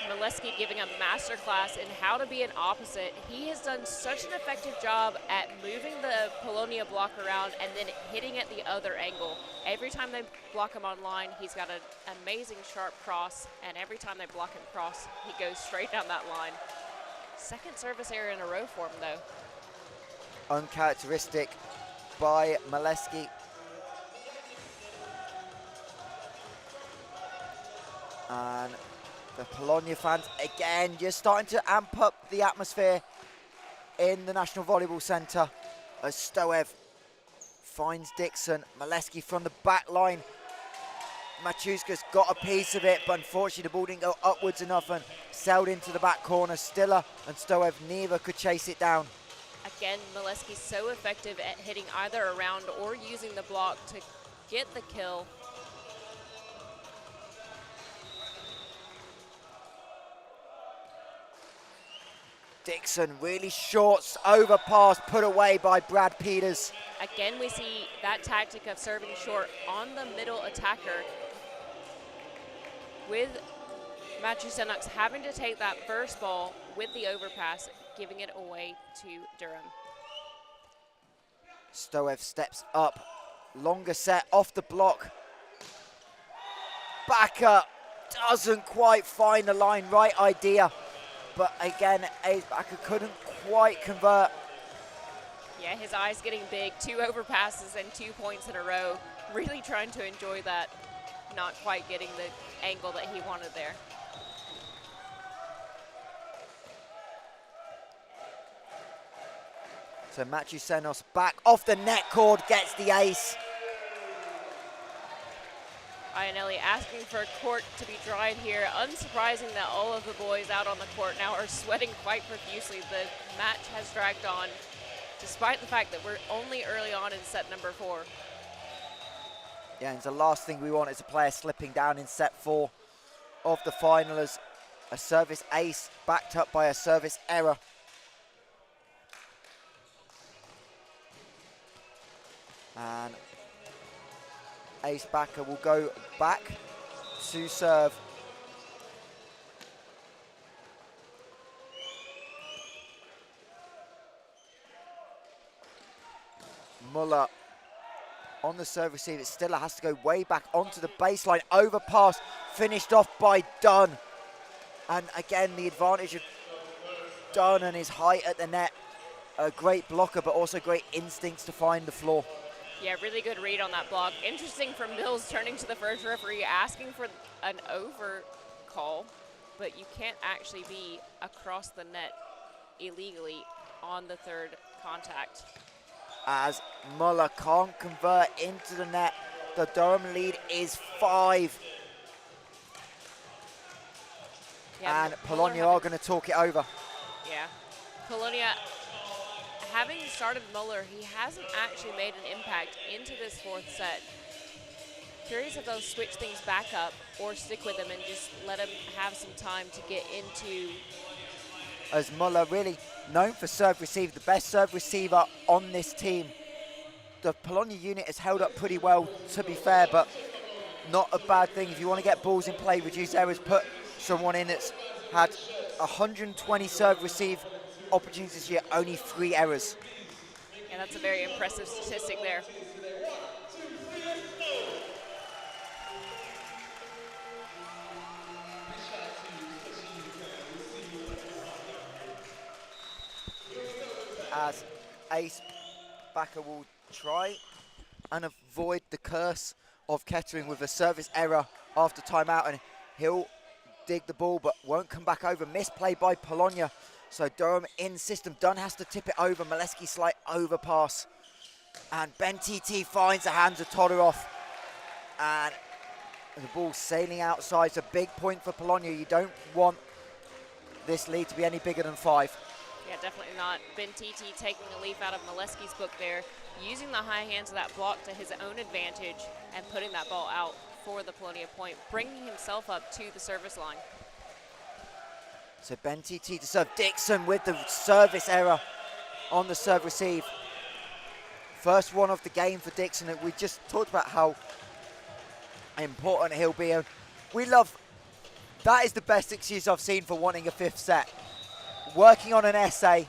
Maleski giving a masterclass in how to be an opposite. He has done such an effective job at moving the Polonia block around and then hitting at the other angle. Every time they block him on line, he's got an amazing sharp cross, and every time they block him cross, he goes straight down that line. Second service error in a row for him, though. Uncharacteristic by Maleski. And the Polonia fans, again, just starting to amp up the atmosphere in the National Volleyball Centre as Stoev finds Dixon. Maleski from the back line. Machuska's got a piece of it, but unfortunately the ball didn't go upwards enough and sailed into the back corner. Stiller and Stoev neither could chase it down. Again, Maleski's so effective at hitting either around or using the block to get the kill. Dixon really shorts, overpass, put away by Brad Peters. Again, we see that tactic of serving short on the middle attacker, with Machusenux having to take that first ball with the overpass, giving it away to Durham. Stoev steps up, longer set off the block. Back up, doesn't quite find the line, right idea. But again, Ace Backer couldn't quite convert. Yeah, his eyes getting big, 2 overpasses and 2 points in a row. Really trying to enjoy that, not quite getting the angle that he wanted there. So Machusenos back off the net cord, gets the ace. Iannelli asking for a court to be dried here. Unsurprising that all of the boys out on the court now are sweating quite profusely. The match has dragged on, despite the fact that we're only early on in set number 4. Yeah, and the last thing we want is a player slipping down in set 4 of the final as a service ace backed up by a service error. And Ace Backer will go back to serve. Muller on the serve receive. It Stiller has to go way back onto the baseline. Overpass finished off by Dunn. And again, the advantage of Dunn and his height at the net. A great blocker, but also great instincts to find the floor. Yeah, really good read on that block. Interesting from Mills turning to the first referee, asking for an over call, but you can't actually be across the net illegally on the third contact. As Muller can't convert into the net, the Durham lead is 5. Yeah, and Polonia are going to talk it over. Yeah, Polonia, having started Muller, he hasn't actually made an impact into this 4th set. Curious if they'll switch things back up or stick with him and just let him have some time to get into. As Muller really known for serve receive, the best serve receiver on this team. The Polonia unit has held up pretty well, to be fair, but not a bad thing. If you want to get balls in play, reduce errors, put someone in that's had 120 serve receive opportunities this year, only 3 errors. Yeah, that's a very impressive statistic there. As Ace Backer will try and avoid the curse of Kettering with a service error after timeout, and he'll dig the ball but won't come back over. Misplay by Polonia. So Durham in system. Dunn has to tip it over. Maleski slight overpass. And Ben TT finds the hands of Todorov. And the ball sailing outside. It's a big point for Polonia. You don't want this lead to be any bigger than 5. Yeah, definitely not. Ben TT taking a leaf out of Maleski's book there, using the high hands of that block to his own advantage and putting that ball out for the Polonia point, bringing himself up to the service line. So Ben TT to serve. Dixon with the service error on the serve receive. First one of the game for Dixon. We just talked about how important he'll be. We love, that is the best excuse I've seen for wanting a 5th set. Working on an essay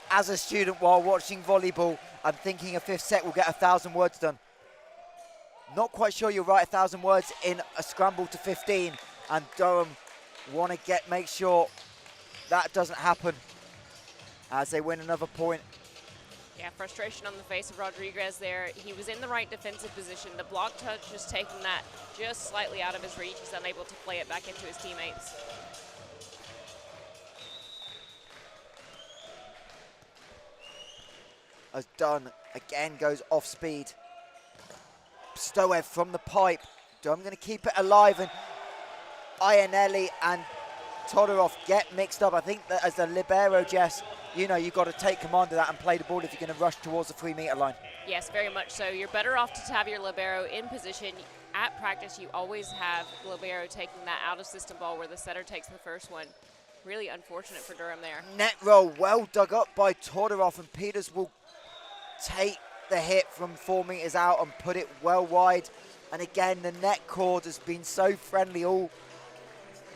as a student while watching volleyball and thinking a 5th set will get 1,000 words done. Not quite sure you'll write 1,000 words in a scramble to 15, and Durham want to make sure that doesn't happen as they win another point. Yeah, frustration on the face of Rodriguez there. He was in the right defensive position. The block touch just taking that just slightly out of his reach. He's unable to play it back into his teammates. As Dunn again goes off speed. Stoev from the pipe. Dunn going to keep it alive, and Iannelli and Todorov get mixed up. I think that as a libero, Jess, you know, you've got to take command of that and play the ball if you're going to rush towards the 3 meter line. Yes, very much so. You're better off to have your libero in position. At practice, you always have libero taking that out of system ball where the setter takes the first one. Really unfortunate for Durham there. Net roll well dug up by Todorov, and Peters will take the hit from 4 meters out and put it well wide. And again, the net cord has been so friendly all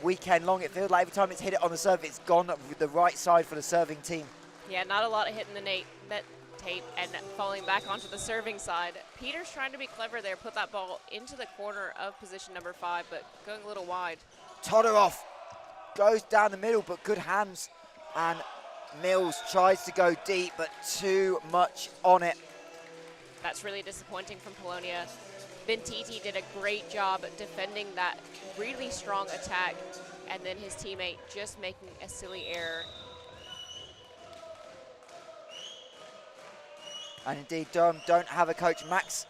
weekend long. It feels like every time it's hit it on the serve, it's gone with the right side for the serving team. Yeah, not a lot of hitting the net tape and falling back onto the serving side. Peters trying to be clever there, put that ball into the corner of position number 5, but going a little wide. Todorov goes down the middle, but good hands. And Mills tries to go deep, but too much on it. That's really disappointing from Polonia. Bentiti did a great job defending that really strong attack, and then his teammate just making a silly error. And indeed, Durham don't have a coach. Max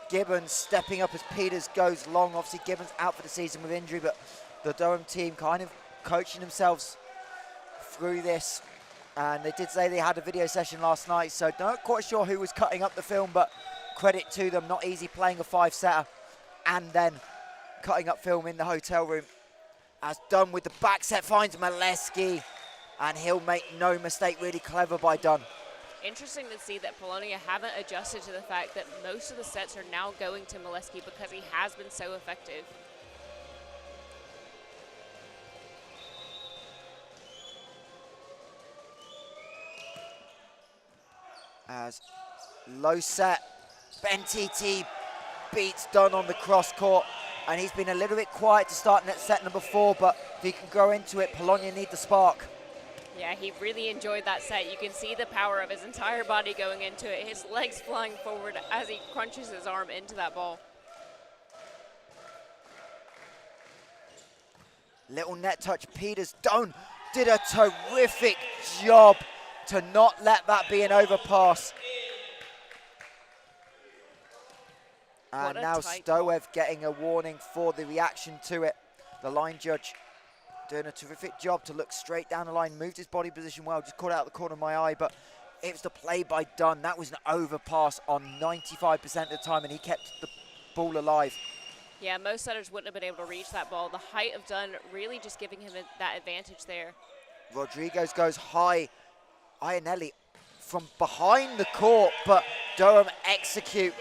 Gibbons stepping up as Peters goes long. Obviously, Gibbons out for the season with injury, but the Durham team kind of coaching themselves through this. And they did say they had a video session last night, so not quite sure who was cutting up the film, but credit to them. Not easy playing a 5-setter and then cutting up film in the hotel room. As Dunn with the back set finds Maleski, and he'll make no mistake. Really clever by Dunn. Interesting to see that Polonia haven't adjusted to the fact that most of the sets are now going to Maleski because he has been so effective. As low set, Bentiti beats Dunn on the cross court, and he's been a little bit quiet to start set number 4, but if he can grow into it, Polonia need the spark. Yeah, he really enjoyed that set. You can see the power of his entire body going into it, his legs flying forward as he crunches his arm into that ball. Little net touch, Peters. Dunn did a terrific job to not let that be an overpass. And now Stoev getting a warning for the reaction to it. The line judge doing a terrific job to look straight down the line, moved his body position well, just caught out the corner of my eye, but it was the play by Dunn. That was an overpass on 95% of the time, and he kept the ball alive. Yeah, most setters wouldn't have been able to reach that ball. The height of Dunn really just giving him that advantage there. Rodriguez goes high. Iannelli from behind the court, but Durham execute.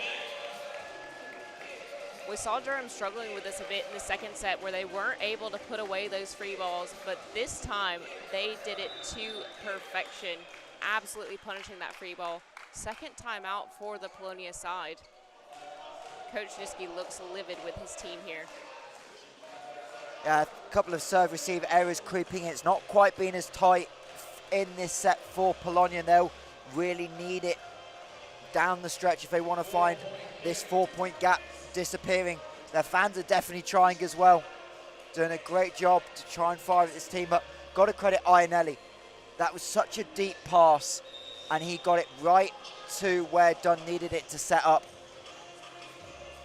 We saw Durham struggling with this a bit in the second set where they weren't able to put away those free balls, but this time they did it to perfection, absolutely punishing that free ball. Second time out for the Polonia side. Coach Niski looks livid with his team here. A couple of serve-receive errors creeping in. It's not quite been as tight in this set for Polonia, and they'll really need it down the stretch if they want to find this 4-point gap disappearing. Their fans are definitely trying as well, doing a great job to try and fire at this team, but got to credit Iannelli. That was such a deep pass, and he got it right to where Dunn needed it to set up.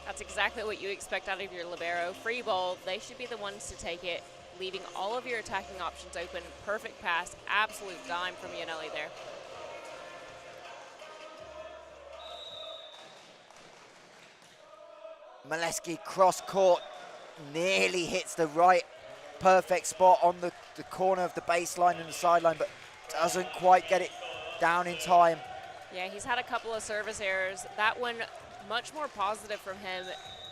That's exactly what you expect out of your libero. Free ball, they should be the ones to take it, leaving all of your attacking options open. Perfect pass, absolute dime from Iannelli there. Maleski cross court, nearly hits the right perfect spot on the corner of the baseline and the sideline, but doesn't quite get it down in time. Yeah, he's had a couple of service errors. That one, much more positive from him,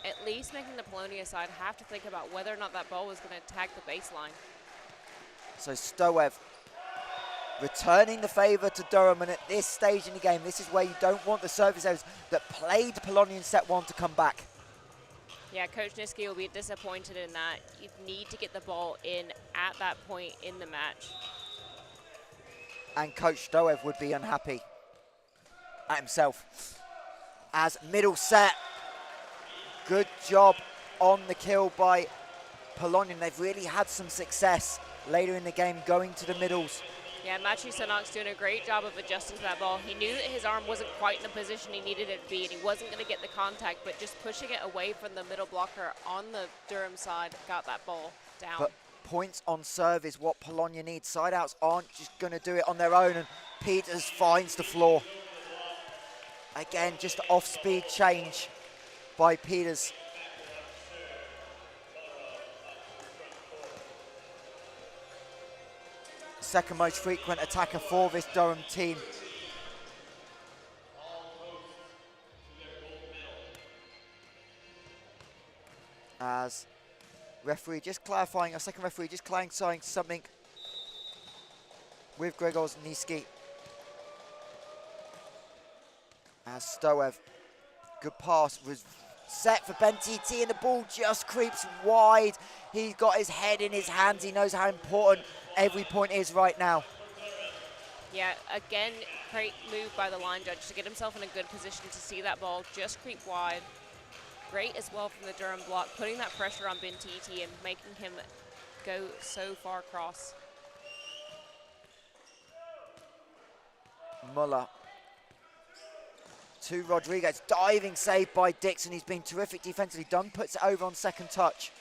at least making the Polonia side have to think about whether or not that ball was going to attack the baseline. So Stoev returning the favour to Durham, and at this stage in the game, this is where you don't want the service errors that played Polonia in set 1 to come back. Yeah, Coach Niski will be disappointed in that. You need to get the ball in at that point in the match. And Coach Stoev would be unhappy. at himself. As middle set, good job on the kill by Polonia. They've really had some success later in the game going to the middles. Yeah, Maciej Sanok's doing a great job of adjusting to that ball. He knew that his arm wasn't quite in the position he needed it to be, and he wasn't going to get the contact, but just pushing it away from the middle blocker on the Durham side got that ball down. But points on serve is what Polonia needs. Side outs aren't just going to do it on their own, and Peters finds the floor. Again, just off-speed change by Peters. Second most frequent attacker for this Durham team. As referee just clarifying, our second referee just clarifying something with Gregorz-Niski. As Stoev, good pass, was set for Ben TT, and the ball just creeps wide. He's got his head in his hands. He knows how important every point is right now. Yeah, again, great move by the line judge to get himself in a good position to see that ball just creep wide. Great as well from the Durham block, putting that pressure on Ben TT and making him go so far across. Muller to Rodriguez, diving save by Dixon. He's been terrific defensively. Dunn puts it over on second touch.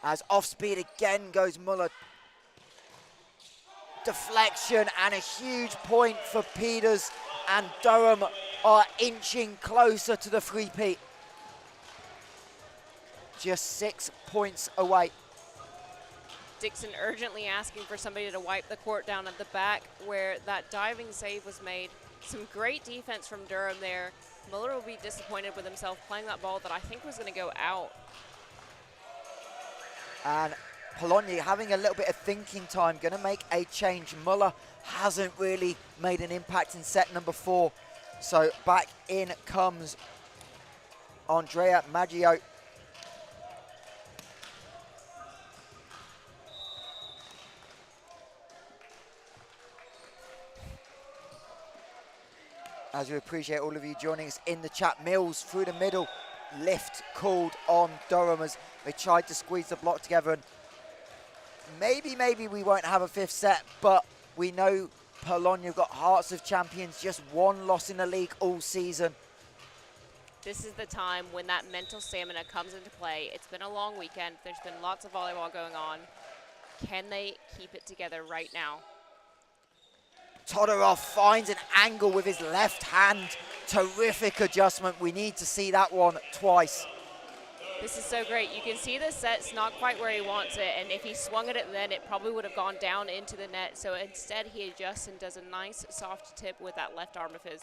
As off speed again goes Muller. Deflection and a huge point for Peters, and Durham are inching closer to the three-peat. Just 6 points away. Dixon urgently asking for somebody to wipe the court down at the back where that diving save was made. Some great defense from Durham there. Muller will be disappointed with himself playing that ball that I think was going to go out. And Polonia having a little bit of thinking time, going to make a change. Muller hasn't really made an impact in set number 4. So back in comes Andrea Maggio. As we appreciate all of you joining us in the chat. Mills through the middle, lift called on Durham as they tried to squeeze the block together. And maybe we won't have a 5th set, but we know Polonia have got hearts of champions, just one loss in the league all season. This is the time when that mental stamina comes into play. It's been a long weekend. There's been lots of volleyball going on. Can they keep it together right now? Todorov finds an angle with his left hand. Terrific adjustment. We need to see that one twice. This is so great. You can see the set's not quite where he wants it, and if he swung at it then, it probably would have gone down into the net. So instead, he adjusts and does a nice soft tip with that left arm of his.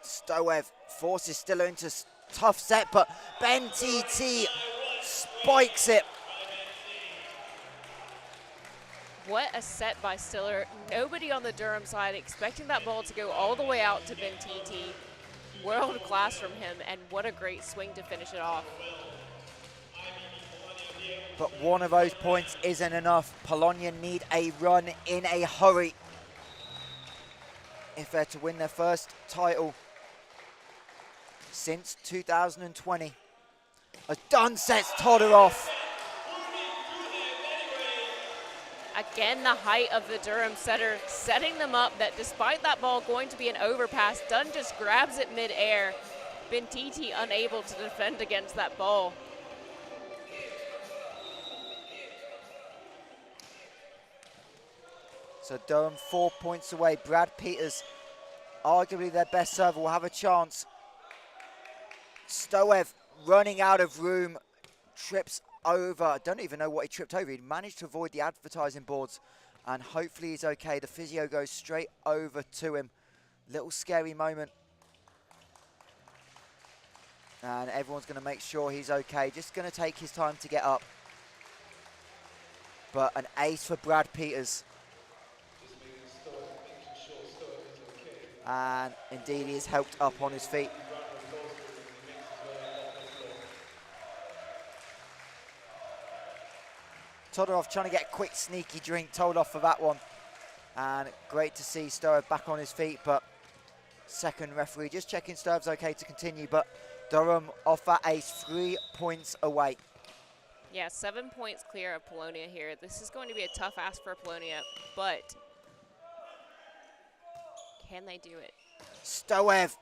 Stoev forces Stiller into a tough set, but Ben TT spikes it. What a set by Stiller. Nobody on the Durham side expecting that ball to go all the way out to Ben TT. World class from him, and what a great swing to finish it off. But one of those points isn't enough. Polonia need a run in a hurry if they're to win their first title since 2020. As Dunn sets Todorov. Again, the height of the Durham setter, setting them up that despite that ball going to be an overpass, Dunn just grabs it mid-air. Ben TT unable to defend against that ball. So Durham 4 points away. Brad Peters, arguably their best server, will have a chance. Stoev running out of room, trips over. I don't even know what he tripped over. He managed to avoid the advertising boards, and hopefully he's okay. The physio goes straight over to him. Little scary moment. And everyone's going to make sure he's okay. Just going to take his time to get up. But an ace for Brad Peters. And indeed he is helped up on his feet. Todorov trying to get a quick sneaky drink, told off for that one. And great to see Stoev back on his feet, but second referee just checking Stoev's okay to continue, but Durham off that ace, 3 points away. Yeah, 7 points clear of Polonia here. This is going to be a tough ask for Polonia, but can they do it? Stoev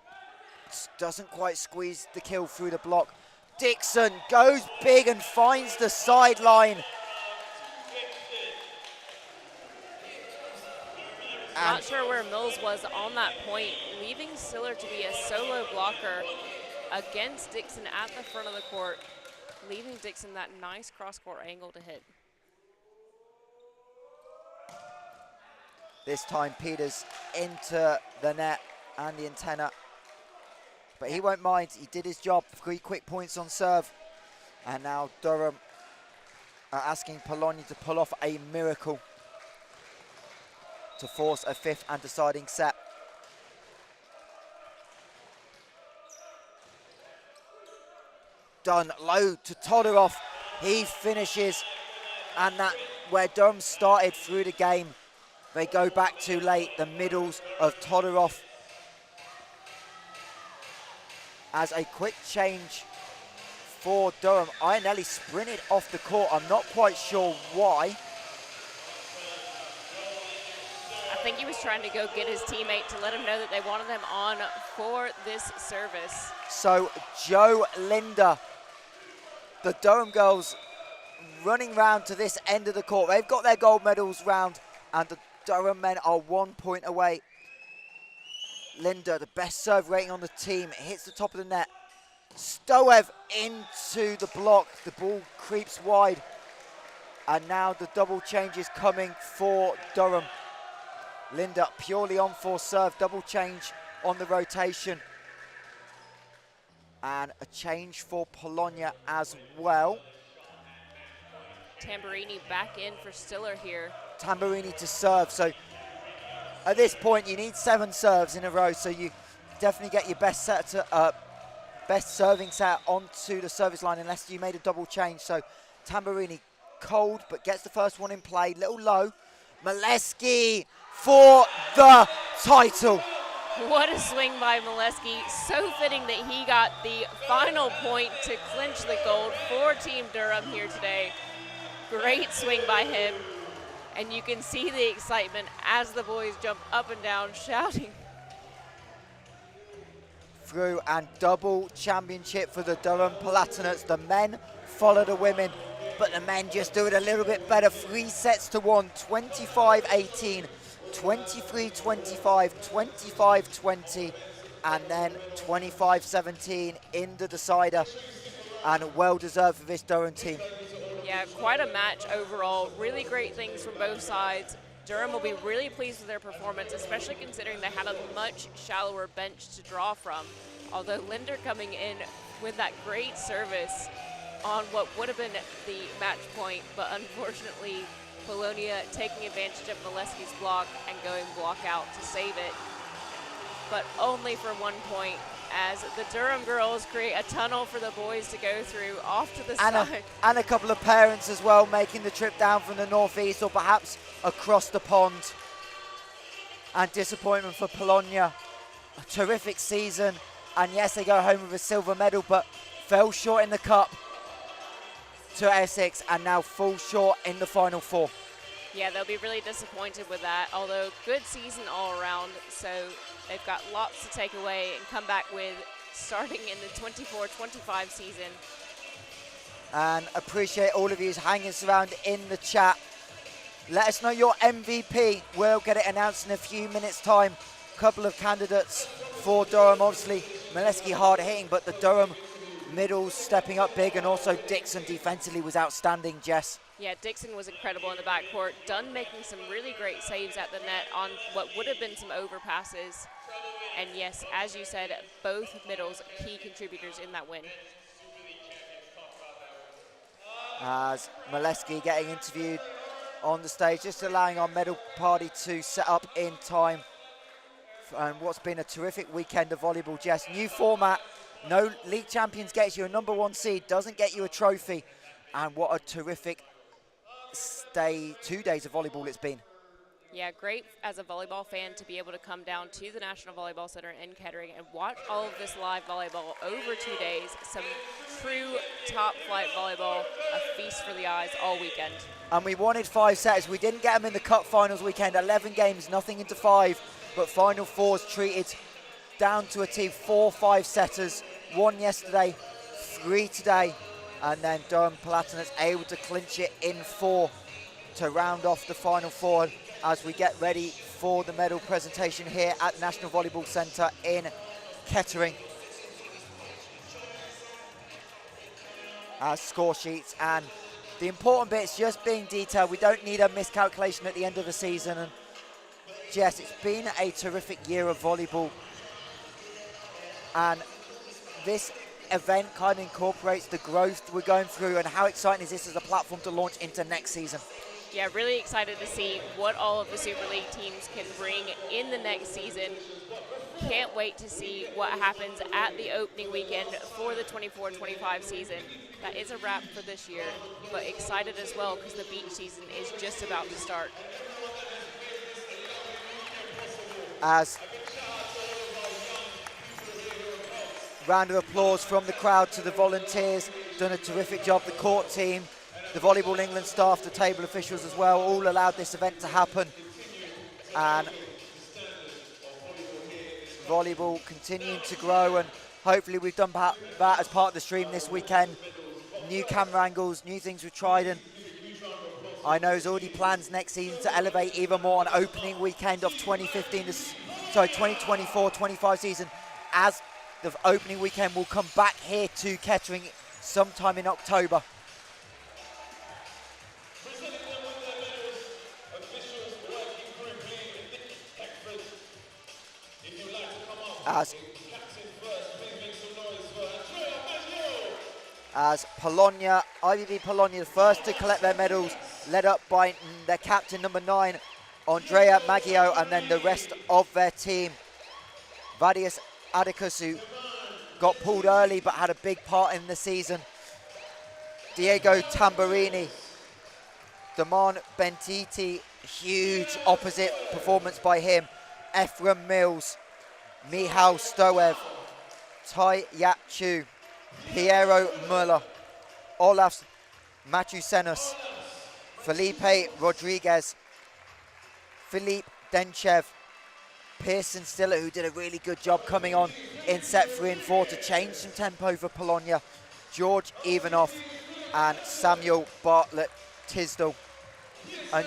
doesn't quite squeeze the kill through the block. Dixon goes big and finds the sideline. Not sure where Mills was on that point, leaving Stiller to be a solo blocker against Dixon at the front of the court, leaving Dixon that nice cross-court angle to hit. This time Peters into the net and the antenna. But he won't mind, he did his job. 3 quick points on serve. And now Durham are asking Polonia to pull off a miracle to force a 5th and deciding set. Done low to Todorov. He finishes, and that where Durham started through the game. They go back too late. The middles of Todorov. As a quick change for Durham, Ionelli sprinted off the court. I'm not quite sure why. I think he was trying to go get his teammate to let him know that they wanted them on for this service. So Joe Linder, the Durham girls running round to this end of the court. They've got their gold medals round, and the Durham men are 1 point away. Linder, the best serve rating on the team, hits the top of the net. Stoev into the block. The ball creeps wide. And now the double change is coming for Durham. Linder purely on for serve, double change on the rotation. And a change for Polonia as well. Tamburini back in for Stiller here. Tamburini to serve. So at this point, you need 7 serves in a row. So you definitely get your best set to, best serving set onto the service line unless you made a double change. So Tamburini cold, but gets the first one in play. Little low. Maleski for the title. What a swing by Maleski. So fitting that he got the final point to clinch the gold for Team Durham here today. Great swing by him. And you can see the excitement as the boys jump up and down shouting. Through and double championship for the Durham Palatinates. The men follow the women, but the men just do it a little bit better. 3 sets to 1, 25-18, 23-25, 25-20, and then 25-17 in the decider. And well deserved for this Durham team. Yeah, quite a match overall. Really great things from both sides. Durham will be really pleased with their performance, especially considering they had a much shallower bench to draw from. Although Linder coming in with that great service on what would have been the match point, but unfortunately Polonia taking advantage of Maleski's block and going block out to save it. But only for 1 point, as the Durham girls create a tunnel for the boys to go through off to the side. And a couple of parents as well making the trip down from the northeast or perhaps across the pond. And disappointment for Polonia. A terrific season. And yes, they go home with a silver medal, but fell short in the cup to Essex and now fall short in the Final Four. Yeah, they'll be really disappointed with that, although good season all around, so they've got lots to take away and come back with starting in the 24-25 season. And appreciate all of you hanging around in the chat. Let us know your MVP. We'll get it announced in a few minutes' time. Couple of candidates for Durham, obviously. Maleski hard hitting, but the Durham middles stepping up big, and also Dixon defensively was outstanding, Jess. Yeah, Dixon was incredible in the backcourt. Dunn making some really great saves at the net on what would have been some overpasses. And yes, as you said, both middles key contributors in that win. As Maleski getting interviewed on the stage, just allowing our medal party to set up in time. And what's been a terrific weekend of volleyball, Jess. New format, no league champions gets you a #1 seed, doesn't get you a trophy. And what a terrific 2 days of volleyball it's been. Yeah, great as a volleyball fan to be able to come down to the National Volleyball Center in Kettering and watch all of this live volleyball over 2 days. Some true top flight volleyball, a feast for the eyes all weekend. And we wanted 5 sets. We didn't get them in the cup finals weekend. 11 games, nothing into 5. But Final Fours treated down to a team 4 5-setters. 1 yesterday, 3 today. And then Durham Palatinates able to clinch it in 4 to round off the Final Four as we get ready for the medal presentation here at the National Volleyball Centre in Kettering. Score sheets, and the important bits just being detailed. We don't need a miscalculation at the end of the season. And yes, it's been a terrific year of volleyball, and this event kind of incorporates the growth we're going through. And how exciting is this as a platform to launch into next season? Yeah, really excited to see what all of the Super League teams can bring in the next season. Can't wait to see what happens at the opening weekend for the 24-25 season. That is a wrap for this year, but excited as well because the beach season is just about to start. As round of applause from the crowd to the volunteers, done a terrific job. The court team, the Volleyball England staff, the table officials as well, all allowed this event to happen. And volleyball continuing to grow, and hopefully we've done that as part of the stream this weekend. New camera angles, new things we've tried, and I know there's already plans next season to elevate even more on opening weekend of 2024-25 season, as the opening weekend will come back here to Kettering sometime in October. As Polonia, IBB Polonia, the first to collect their medals, led up by their captain, number 9, Andrea Maggio, and then the rest of their team. Vadius Adikus, who got pulled early but had a big part in the season. Diego Tamburini, Damon Bentiti, huge opposite performance by him. Ephraim Mills, Michał Stoev, Tai Yat Chu, Piero Muller, Olaf Matusenos, Felipe Rodriguez, Philippe Denchev, Pearson Stiller, who did a really good job coming on in set 3 and 4 to change some tempo for Polonia, George Ivanov, and Samuel Bartlett Tisdall. And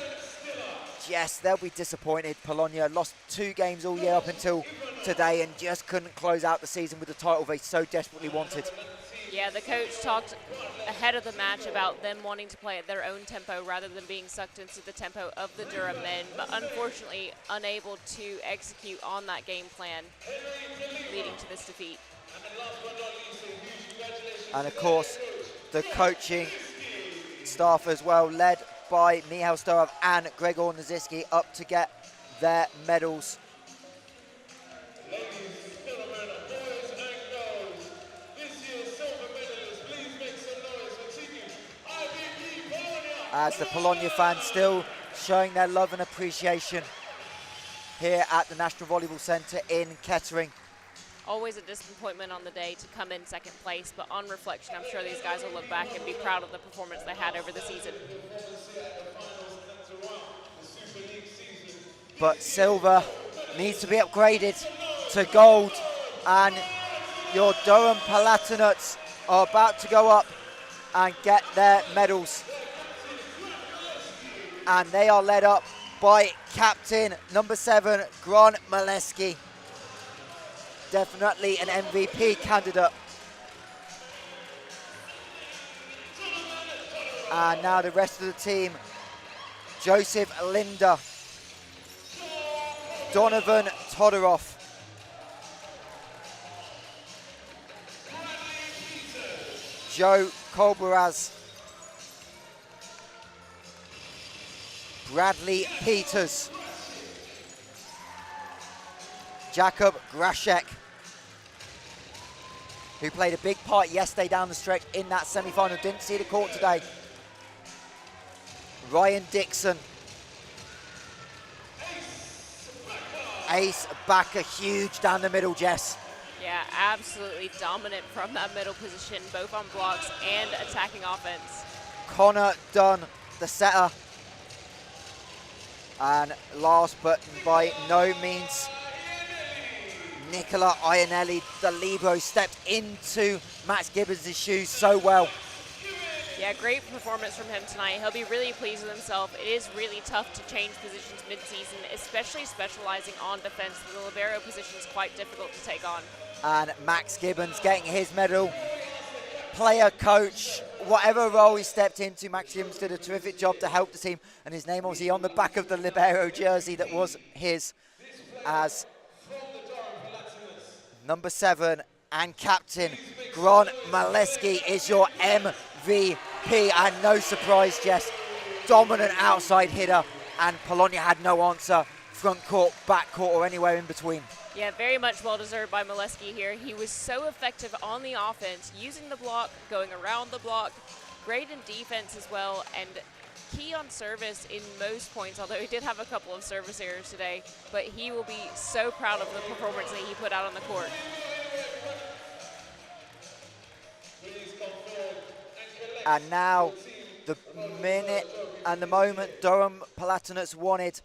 yes, they'll be disappointed. Polonia lost 2 games all year up until today and just couldn't close out the season with the title they so desperately wanted. Yeah, the coach talked ahead of the match about them wanting to play at their own tempo rather than being sucked into the tempo of the Durham men, but unfortunately unable to execute on that game plan, leading to this defeat. And of course, the coaching staff as well, led by Michał Stoev and Gregor Naziski, up to get their medals. As the Polonia fans still showing their love and appreciation here at the National Volleyball Centre in Kettering. Always a disappointment on the day to come in second place, but on reflection, I'm sure these guys will look back and be proud of the performance they had over the season. But silver needs to be upgraded to gold, and your Durham Palatinates are about to go up and get their medals. And they are led up by captain number 7, Grant Maleski. Definitely an MVP candidate. And now the rest of the team: Joseph Linder, Donovan Todorov, Joe Kolberaz, Bradley Peters, Jakub Graszek, who played a big part yesterday down the stretch in that semi-final. Didn't see the court today. Ryan Dixon. Ace Backer, huge down the middle, Jess. Yeah, absolutely dominant from that middle position, both on blocks and attacking offense. Connor Dunn, the setter. And last but by no means, Nicola Ionelli, the libero, stepped into Max Gibbons' shoes so well. Yeah, great performance from him tonight. He'll be really pleased with himself. It is really tough to change positions mid-season, especially specializing on defense. The libero position is quite difficult to take on. And Max Gibbons getting his medal. Player, coach, whatever role he stepped into, Max Gibbons did a terrific job to help the team. And his name obviously on the back of the libero jersey that was his as number 7 and captain Grant Maleski is your MVP. And no surprise, Jess, dominant outside hitter, and Polonia had no answer, front court, back court, or anywhere in between. Yeah, very much well-deserved by Maleski here. He was so effective on the offense, using the block, going around the block, great in defense as well, and key on service in most points, although he did have a couple of service errors today, but he will be so proud of the performance that he put out on the court. And now, the minute and the moment Durham Palatinates wanted,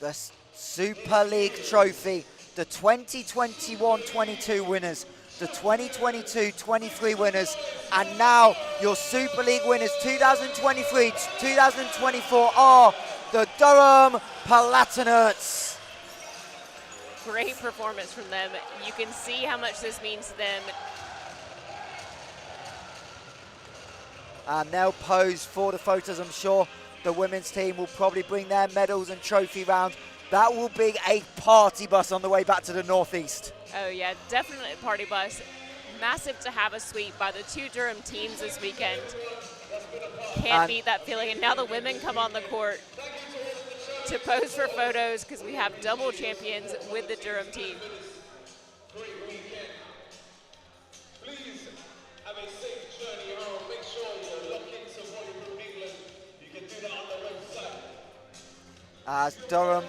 the Super League trophy, the 2021-22 winners, the 2022-23 winners, and now your Super League winners 2023-2024 are the Durham Palatinates. Great performance from them. You can see how much this means to them. And they'll pose for the photos. I'm sure the women's team will probably bring their medals and trophy round. That will be a party bus on the way back to the northeast. Oh yeah, definitely a party bus. Massive to have a sweep by the 2 Durham teams this weekend. Can't beat that feeling. And now the women come on the court to pose for photos because we have double champions with the Durham team. As Durham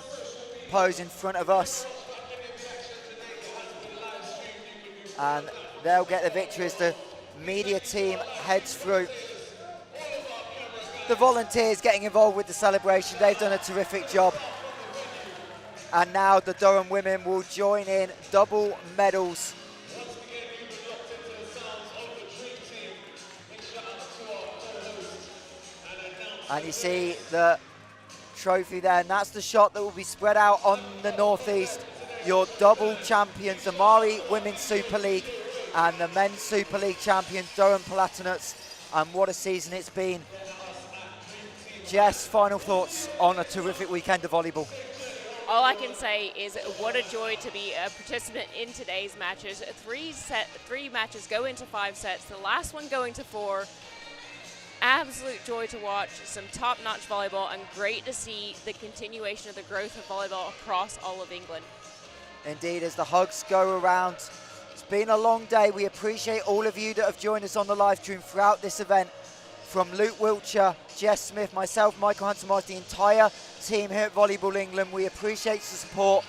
pose in front of us, and they'll get the victory as the media team heads through. The volunteers getting involved with the celebration, they've done a terrific job. And now the Durham women will join in, double medals. And you see the trophy there, and that's the shot that will be spread out on the northeast. Your double champions, the Mari Women's Super League and the Men's Super League champions, Durham Palatinates, and what a season it's been. Jess, final thoughts on a terrific weekend of volleyball. All I can say is what a joy to be a participant in today's matches. Three matches go into 5 sets, the last one going to 4. Absolute joy to watch, some top-notch volleyball, and great to see the continuation of the growth of volleyball across all of England. Indeed, as the hugs go around, it's been a long day. We appreciate all of you that have joined us on the live stream throughout this event. From Luke Wiltshire, Jess Smith, myself, Michael Hansen-Mars, the entire team here at Volleyball England, we appreciate the support.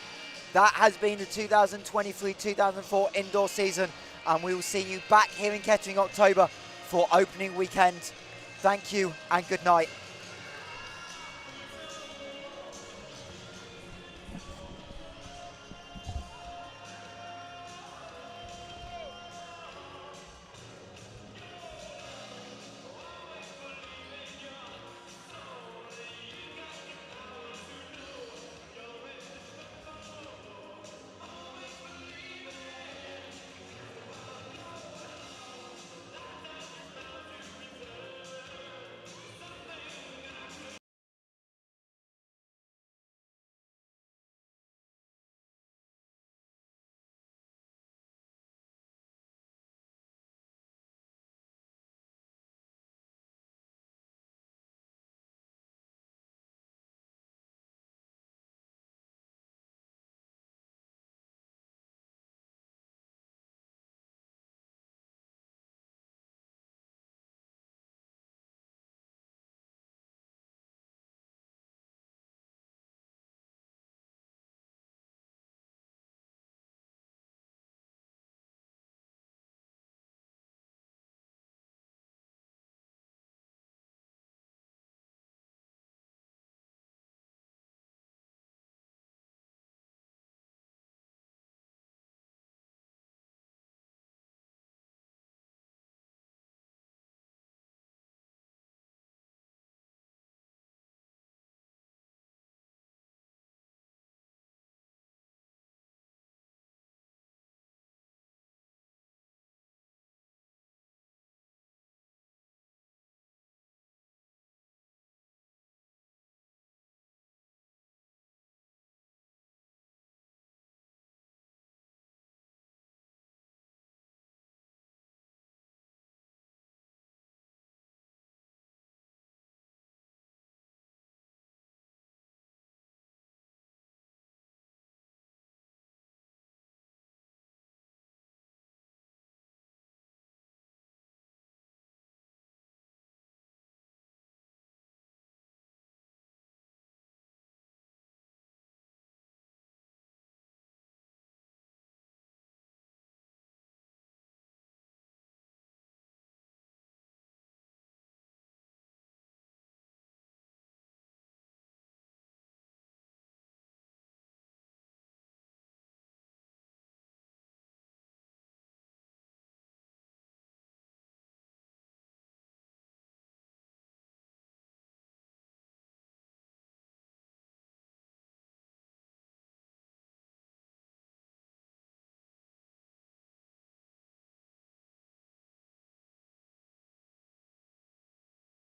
That has been the 2023-2024 indoor season, and we will see you back here in Kettering October for opening weekend. Thank you and good night.